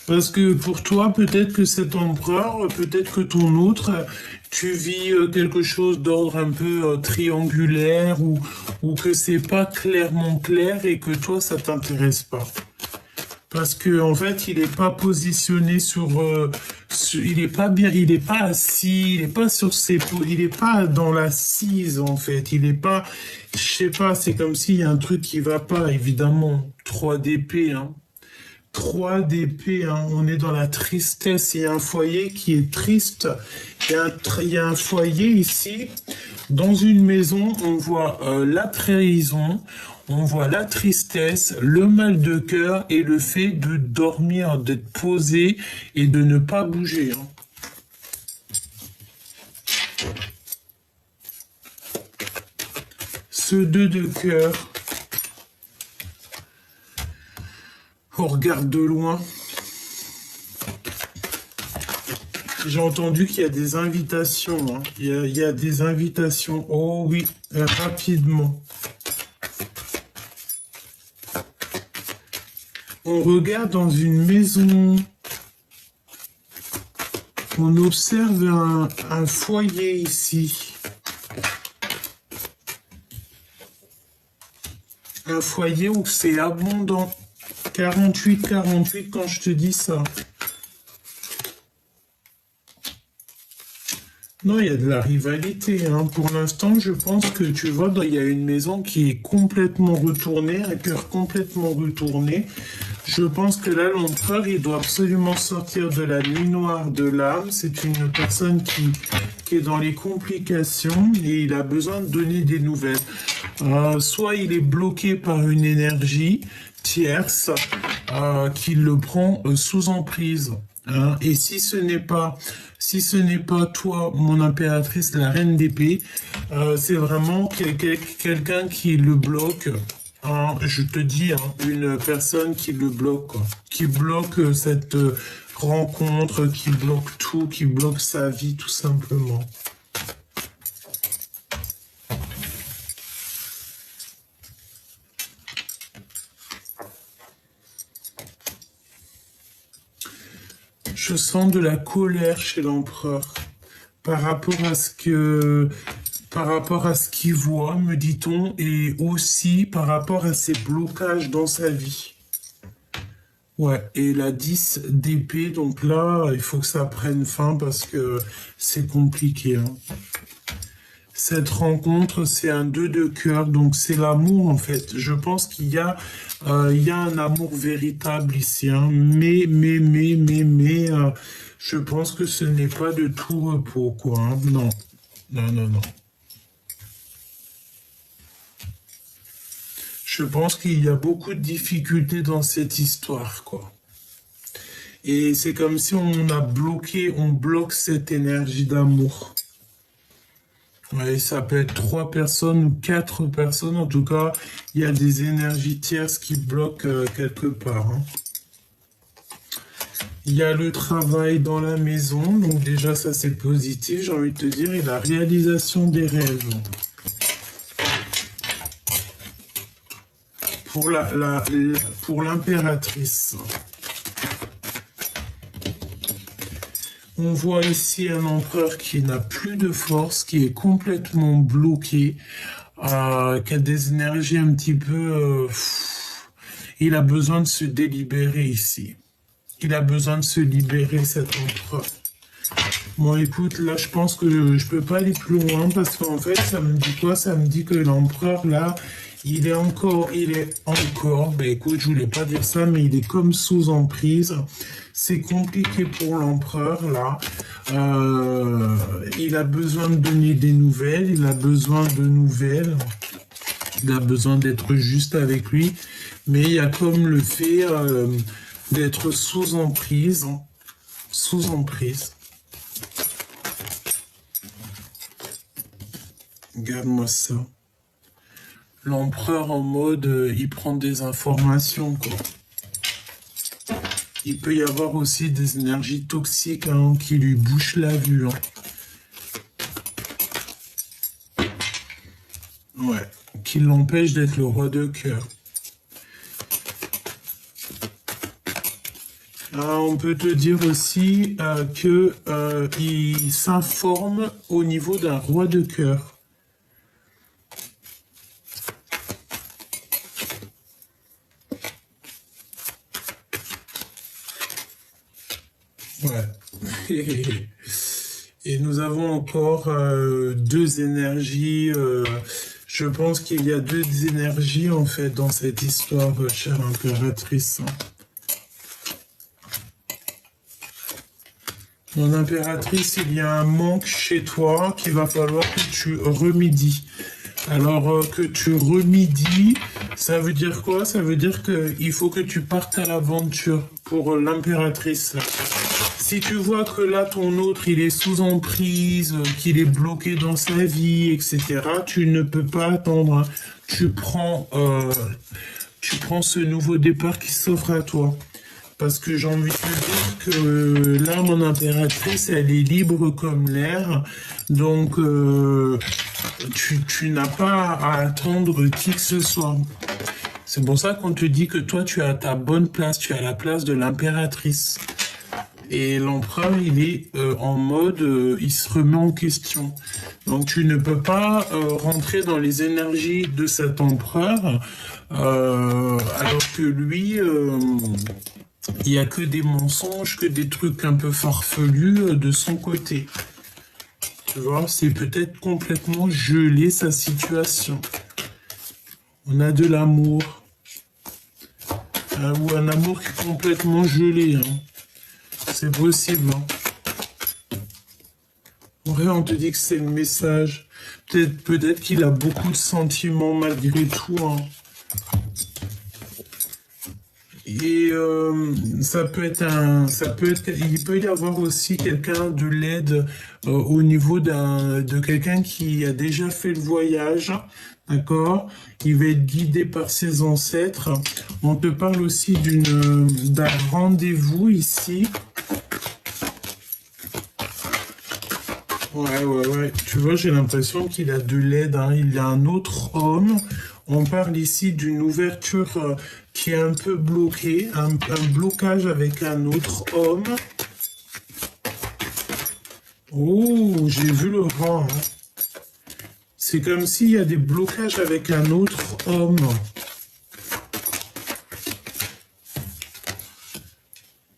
Parce que pour toi, peut-être que cet empereur, peut-être que ton autre, tu vis quelque chose d'ordre un peu triangulaire ou que c'est pas clairement clair et que toi, ça t'intéresse pas. Parce que en fait, il n'est pas positionné il est pas bien, il n'est pas assis, il n'est pas sur il n'est pas dans l'assise en fait. Il n'est pas, je sais pas, c'est comme s'il y a un truc qui va pas, évidemment. 3 d'épée, hein. 3 d'épée, hein. On est dans la tristesse. Il y a un foyer qui est triste. Il y a un foyer ici. Dans une maison, on voit la trahison, on voit la tristesse, le mal de cœur et le fait de dormir, d'être posé et de ne pas bouger, hein. Ce 2 de cœur, on regarde de loin. J'ai entendu qu'il y a des invitations, hein. Il y a des invitations. Oh oui, rapidement. On regarde dans une maison. On observe un foyer ici. Un foyer où c'est abondant. 48 quand je te dis ça. Non, il y a de la rivalité, hein. Pour l'instant, je pense que tu vois, il y a une maison qui est complètement retournée, un cœur complètement retourné. Je pense que là, l'empereur, il doit absolument sortir de la nuit noire de l'âme. C'est une personne qui est dans les complications et il a besoin de donner des nouvelles. Soit il est bloqué par une énergie tierce qui le prend sous emprise. Hein. Et si ce n'est pas toi, mon impératrice, la reine d'épée, c'est vraiment quelqu'un qui le bloque. Hein, je te dis, hein, une personne qui le bloque, quoi. Qui bloque cette rencontre, qui bloque tout, qui bloque sa vie, tout simplement. Je sens de la colère chez l'empereur par rapport à ce qu'il voit, me dit-on, et aussi par rapport à ses blocages dans sa vie. Ouais, et la 10 d'épée, donc là, il faut que ça prenne fin parce que c'est compliqué, hein. Cette rencontre, c'est un 2 de cœur, donc c'est l'amour en fait. Je pense qu'il y a un amour véritable ici, hein. Mais, je pense que ce n'est pas de tout repos, quoi, hein. Non, non. Je pense qu'il y a beaucoup de difficultés dans cette histoire, quoi. Et c'est comme si on bloque cette énergie d'amour. Oui, ça peut être 3 personnes ou 4 personnes. En tout cas, il y a des énergies tierces qui bloquent quelque part, hein. Il y a le travail dans la maison. Donc déjà, ça c'est positif, j'ai envie de te dire. Et la réalisation des rêves. Pour l'impératrice. On voit ici un empereur qui n'a plus de force, qui est complètement bloqué, qui a des énergies un petit peu... il a besoin de se délibérer ici. Il a besoin de se libérer, cet empereur. Bon, écoute, là, je pense que je peux pas aller plus loin parce qu'en fait, ça me dit quoi? Ça me dit que l'empereur, là, il est encore, ben écoute, je voulais pas dire ça, mais il est comme sous emprise. C'est compliqué pour l'empereur, là. Il a besoin de donner des nouvelles, il a besoin de nouvelles. Il a besoin d'être juste avec lui. Mais il y a comme le fait d'être sous emprise. sous emprise. Regarde-moi ça. L'empereur en mode, il prend des informations, quoi. Il peut y avoir aussi des énergies toxiques hein, qui lui bouchent la vue. Hein. Ouais, qui l'empêchent d'être le roi de cœur. On peut te dire aussi que il s'informe au niveau d'un roi de cœur. Ouais. Et nous avons encore deux énergies. Je pense qu'il y a deux énergies en fait dans cette histoire, chère impératrice. Mon impératrice, il y a un manque chez toi qu'il va falloir que tu remédies. Alors que tu remédies, ça veut dire quoi? Ça veut dire qu'il faut que tu partes à l'aventure pour l'impératrice. Si tu vois que là, ton autre, il est sous emprise, qu'il est bloqué dans sa vie, etc., tu ne peux pas attendre. Hein. Tu prends ce nouveau départ qui s'offre à toi. Parce que j'ai envie de te dire que là, mon impératrice, elle est libre comme l'air. Donc, tu n'as pas à attendre qui que ce soit. C'est pour ça qu'on te dit que toi, tu as ta bonne place. Tu as la place de l'impératrice. Et l'empereur, il est en mode, il se remet en question. Donc, tu ne peux pas rentrer dans les énergies de cet empereur, alors que lui... il n'y a que des mensonges, que des trucs un peu farfelus de son côté. Tu vois, c'est peut-être complètement gelé sa situation. On a de l'amour. Ou un amour qui est complètement gelé. Hein. C'est possible. Hein. Ouais, on te dit que c'est le message. Peut-être qu'il a beaucoup de sentiments malgré tout. Hein. Et il peut y avoir aussi quelqu'un de l'aide au niveau de quelqu'un qui a déjà fait le voyage, d'accord? Il va être guidé par ses ancêtres. On te parle aussi d'un rendez-vous ici. Ouais. Tu vois, j'ai l'impression qu'il a de l'aide. Hein. Il y a un autre homme. On parle ici d'une ouverture qui est un peu bloquée, un blocage avec un autre homme. Oh, j'ai vu le rang. Hein. C'est comme s'il y a des blocages avec un autre homme.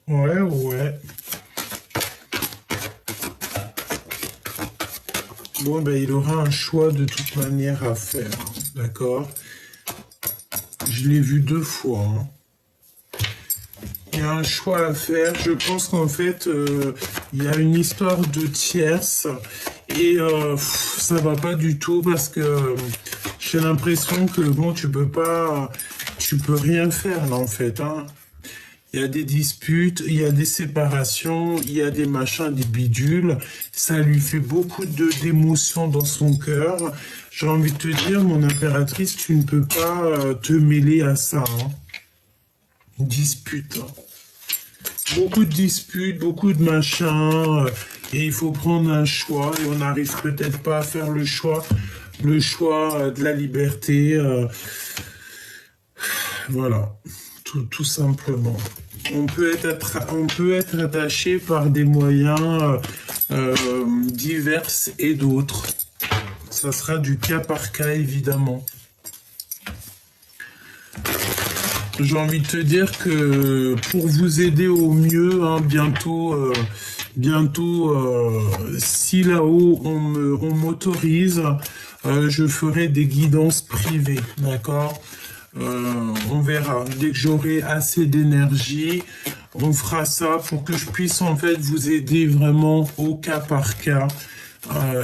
Ouais. Bon, ben, il aura un choix de toute manière à faire, d'accord? Je l'ai vu 2 fois. Hein. Il y a un choix à faire. Je pense qu'en fait, il y a une histoire de tierce et ça va pas du tout parce que j'ai l'impression que bon, tu peux rien faire là en fait. Hein. Il y a des disputes, il y a des séparations, il y a des machins, des bidules. Ça lui fait beaucoup d'émotions dans son cœur. J'ai envie de te dire, mon impératrice, tu ne peux pas te mêler à ça. Hein. Dispute. Beaucoup de disputes, beaucoup de machins. Et il faut prendre un choix. Et on n'arrive peut-être pas à faire le choix de la liberté. Voilà. Tout simplement. On peut être attaché par des moyens divers et d'autres. Ça sera du cas par cas, évidemment. J'ai envie de te dire que pour vous aider au mieux, hein, bientôt, si là-haut on m'autorise, je ferai des guidances privées, d'accord? On verra. Dès que j'aurai assez d'énergie, on fera ça pour que je puisse en fait vous aider vraiment au cas par cas.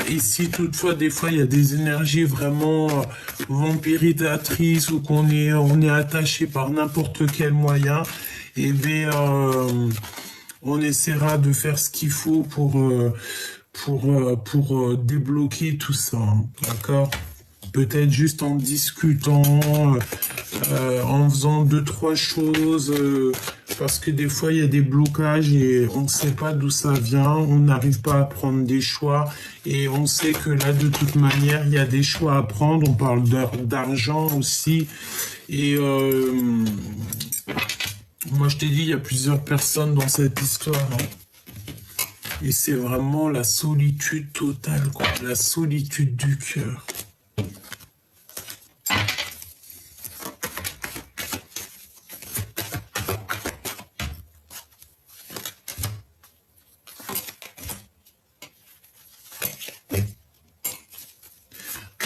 Et si toutefois des fois il y a des énergies vraiment vampirisatrices ou on est attaché par n'importe quel moyen, et bien On essaiera de faire ce qu'il faut pour débloquer tout ça, hein, d'accord? Peut-être juste en discutant, en faisant deux, trois choses, parce que des fois il y a des blocages et on ne sait pas d'où ça vient, on n'arrive pas à prendre des choix et on sait que là de toute manière il y a des choix à prendre, on parle d'argent aussi et moi je t'ai dit il y a plusieurs personnes dans cette histoire, hein. Et c'est vraiment la solitude totale, quoi, la solitude du cœur.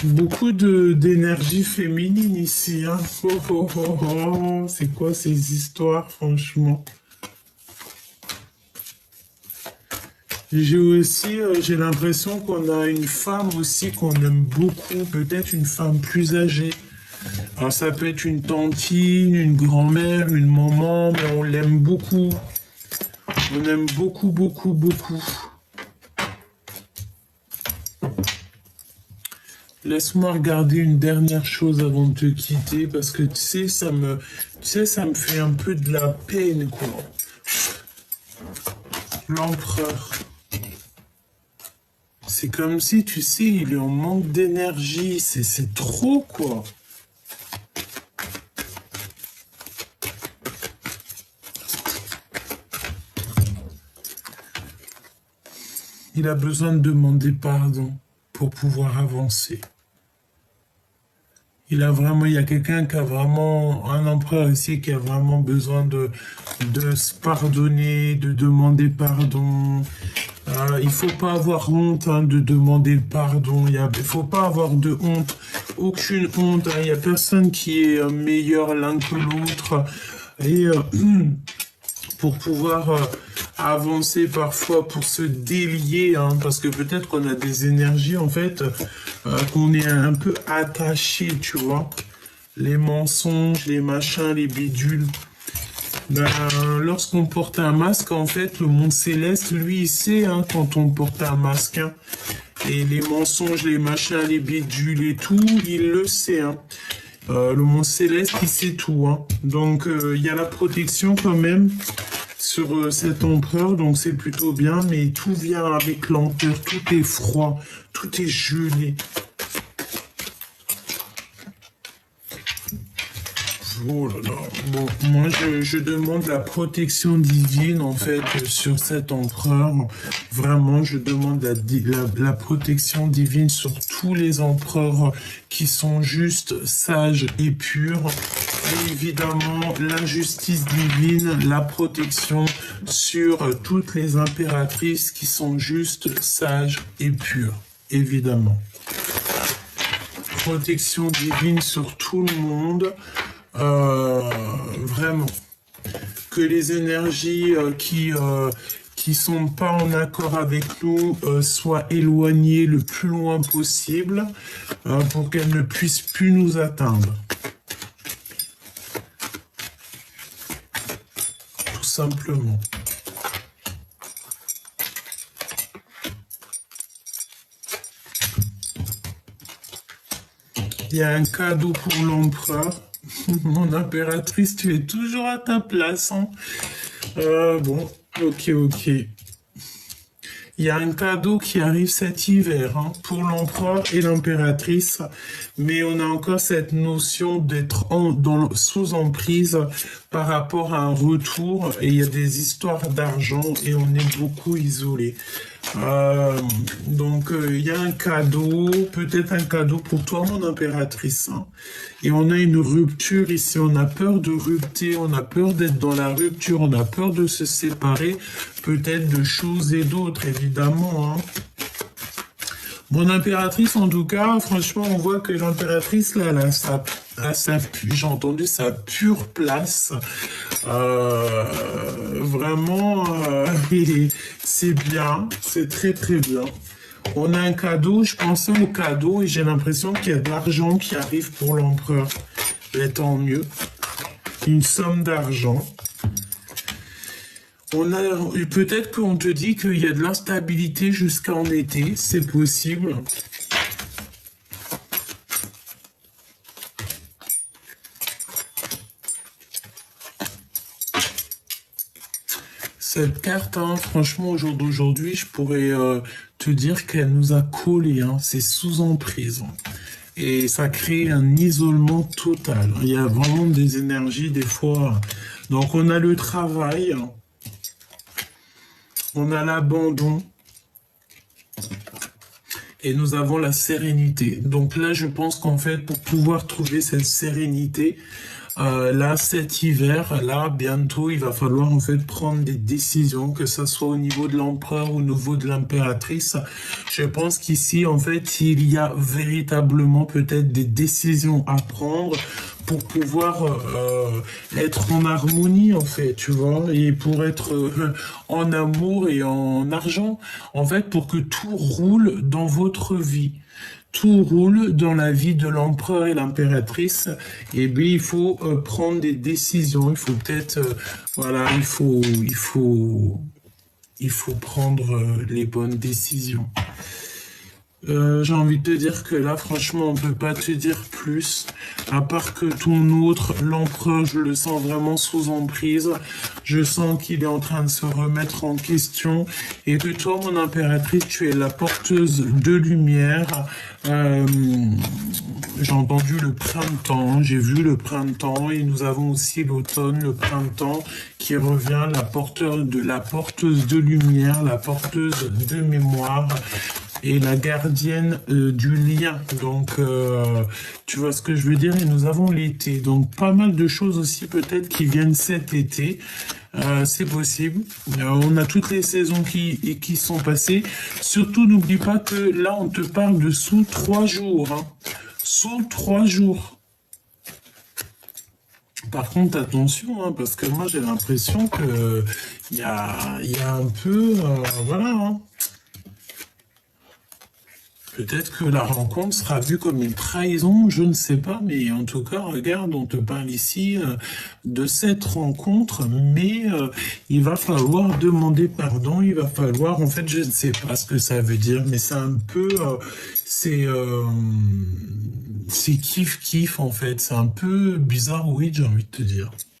Beaucoup d'énergie féminine ici, hein. Oh, oh, oh, oh. C'est quoi ces histoires, franchement? J'ai aussi, j'ai l'impression qu'on a une femme aussi qu'on aime beaucoup, peut-être une femme plus âgée. Alors ça peut être une tantine, une grand-mère, une maman, mais on l'aime beaucoup. On aime beaucoup, beaucoup, beaucoup. Laisse-moi regarder une dernière chose avant de te quitter, parce que ça me fait un peu de la peine, quoi. L'empereur. C'est comme si, tu sais, il est en manque d'énergie. C'est trop, quoi. Il a besoin de demander pardon pour pouvoir avancer. Il y a quelqu'un qui a vraiment, un empereur ici qui a vraiment besoin de se pardonner, de demander pardon. Il faut pas avoir honte, hein, de demander le pardon. Il faut pas avoir de honte, aucune honte, hein. Il y a personne qui est meilleur l'un que l'autre. Et pour pouvoir avancer parfois, pour se délier, hein, parce que peut-être qu'on a des énergies en fait, qu'on est un peu attaché, tu vois. Les mensonges, les machins, les bidules. Ben, lorsqu'on porte un masque, en fait, le monde céleste, lui, il sait, hein, quand on porte un masque, hein. Et les mensonges, les machins, les bidules et tout, il le sait, hein. Le monde céleste, il sait tout, hein. Donc, il y a la protection quand même sur cet empereur, donc c'est plutôt bien, mais tout vient avec lenteur, tout est froid, tout est gelé. Oh là là. Bon, moi je demande la protection divine en fait sur cet empereur. Vraiment, je demande la protection divine sur tous les empereurs qui sont juste sages et purs. Et évidemment, la justice divine, la protection sur toutes les impératrices qui sont juste sages et pures. Évidemment. Protection divine sur tout le monde. Vraiment que les énergies qui sont pas en accord avec nous soient éloignées le plus loin possible pour qu'elles ne puissent plus nous atteindre. Tout simplement. Il y a un cadeau pour l'empereur. Mon impératrice, tu es toujours à ta place, hein. Bon, ok. Il y a un cadeau qui arrive cet hiver, hein, pour l'empereur et l'impératrice, mais on a encore cette notion d'être sous emprise par rapport à un retour, et il y a des histoires d'argent et on est beaucoup isolé. Donc il y a un cadeau, peut-être un cadeau pour toi, mon impératrice, hein. Et on a une rupture ici, on a peur de rupter, on a peur d'être dans la rupture, on a peur de se séparer, peut-être de choses et d'autres, évidemment, hein. Mon impératrice, en tout cas, franchement, on voit que l'impératrice, là, j'ai entendu sa pure place. Vraiment, c'est bien, c'est très très bien. On a un cadeau, je pensais au cadeau et j'ai l'impression qu'il y a de l'argent qui arrive pour l'empereur. Mais tant mieux. Une somme d'argent. Peut-être qu'on te dit qu'il y a de l'instabilité jusqu'en été, c'est possible. Cette carte, hein, franchement, au jour d'aujourd'hui, je pourrais te dire qu'elle nous a collés, hein, c'est sous emprise. Et ça crée un isolement total. Il y a vraiment des énergies, des fois. Donc, on a le travail, on a l'abandon, et nous avons la sérénité. Donc là, je pense qu'en fait, pour pouvoir trouver cette sérénité, là, cet hiver, là, bientôt, il va falloir en fait prendre des décisions, que ce soit au niveau de l'empereur ou au niveau de l'impératrice. Je pense qu'ici, en fait, il y a véritablement peut-être des décisions à prendre pour pouvoir être en harmonie, en fait, tu vois, et pour être en amour et en argent, en fait, pour que tout roule dans votre vie. Tout roule dans la vie de l'empereur et l'impératrice, et bien il faut prendre des décisions, il faut peut-être, voilà, il faut prendre les bonnes décisions. J'ai envie de te dire que là, franchement, on peut pas te dire plus, à part que ton autre, l'empereur, je le sens vraiment sous emprise. Je sens qu'il est en train de se remettre en question, et que toi, mon impératrice, tu es la porteuse de lumière. J'ai entendu le printemps, j'ai vu le printemps, et nous avons aussi l'automne, le printemps, qui revient, la porteuse de lumière, la porteuse de mémoire, et la gardienne du lien. Donc, tu vois ce que je veux dire? Et nous avons l'été. Donc, pas mal de choses aussi peut-être qui viennent cet été. C'est possible. On a toutes les saisons qui sont passées. Surtout, n'oublie pas que là, on te parle de sous 3 jours. Hein. Sous 3 jours. Par contre, attention, hein, parce que moi, j'ai l'impression que il y a un peu... voilà, hein. Peut-être que la rencontre sera vue comme une trahison, je ne sais pas, mais en tout cas, regarde, on te parle ici de cette rencontre, mais il va falloir demander pardon, il va falloir, en fait, je ne sais pas ce que ça veut dire, mais c'est un peu, c'est kiff-kiff, en fait, c'est un peu bizarre, oui, j'ai envie de te dire.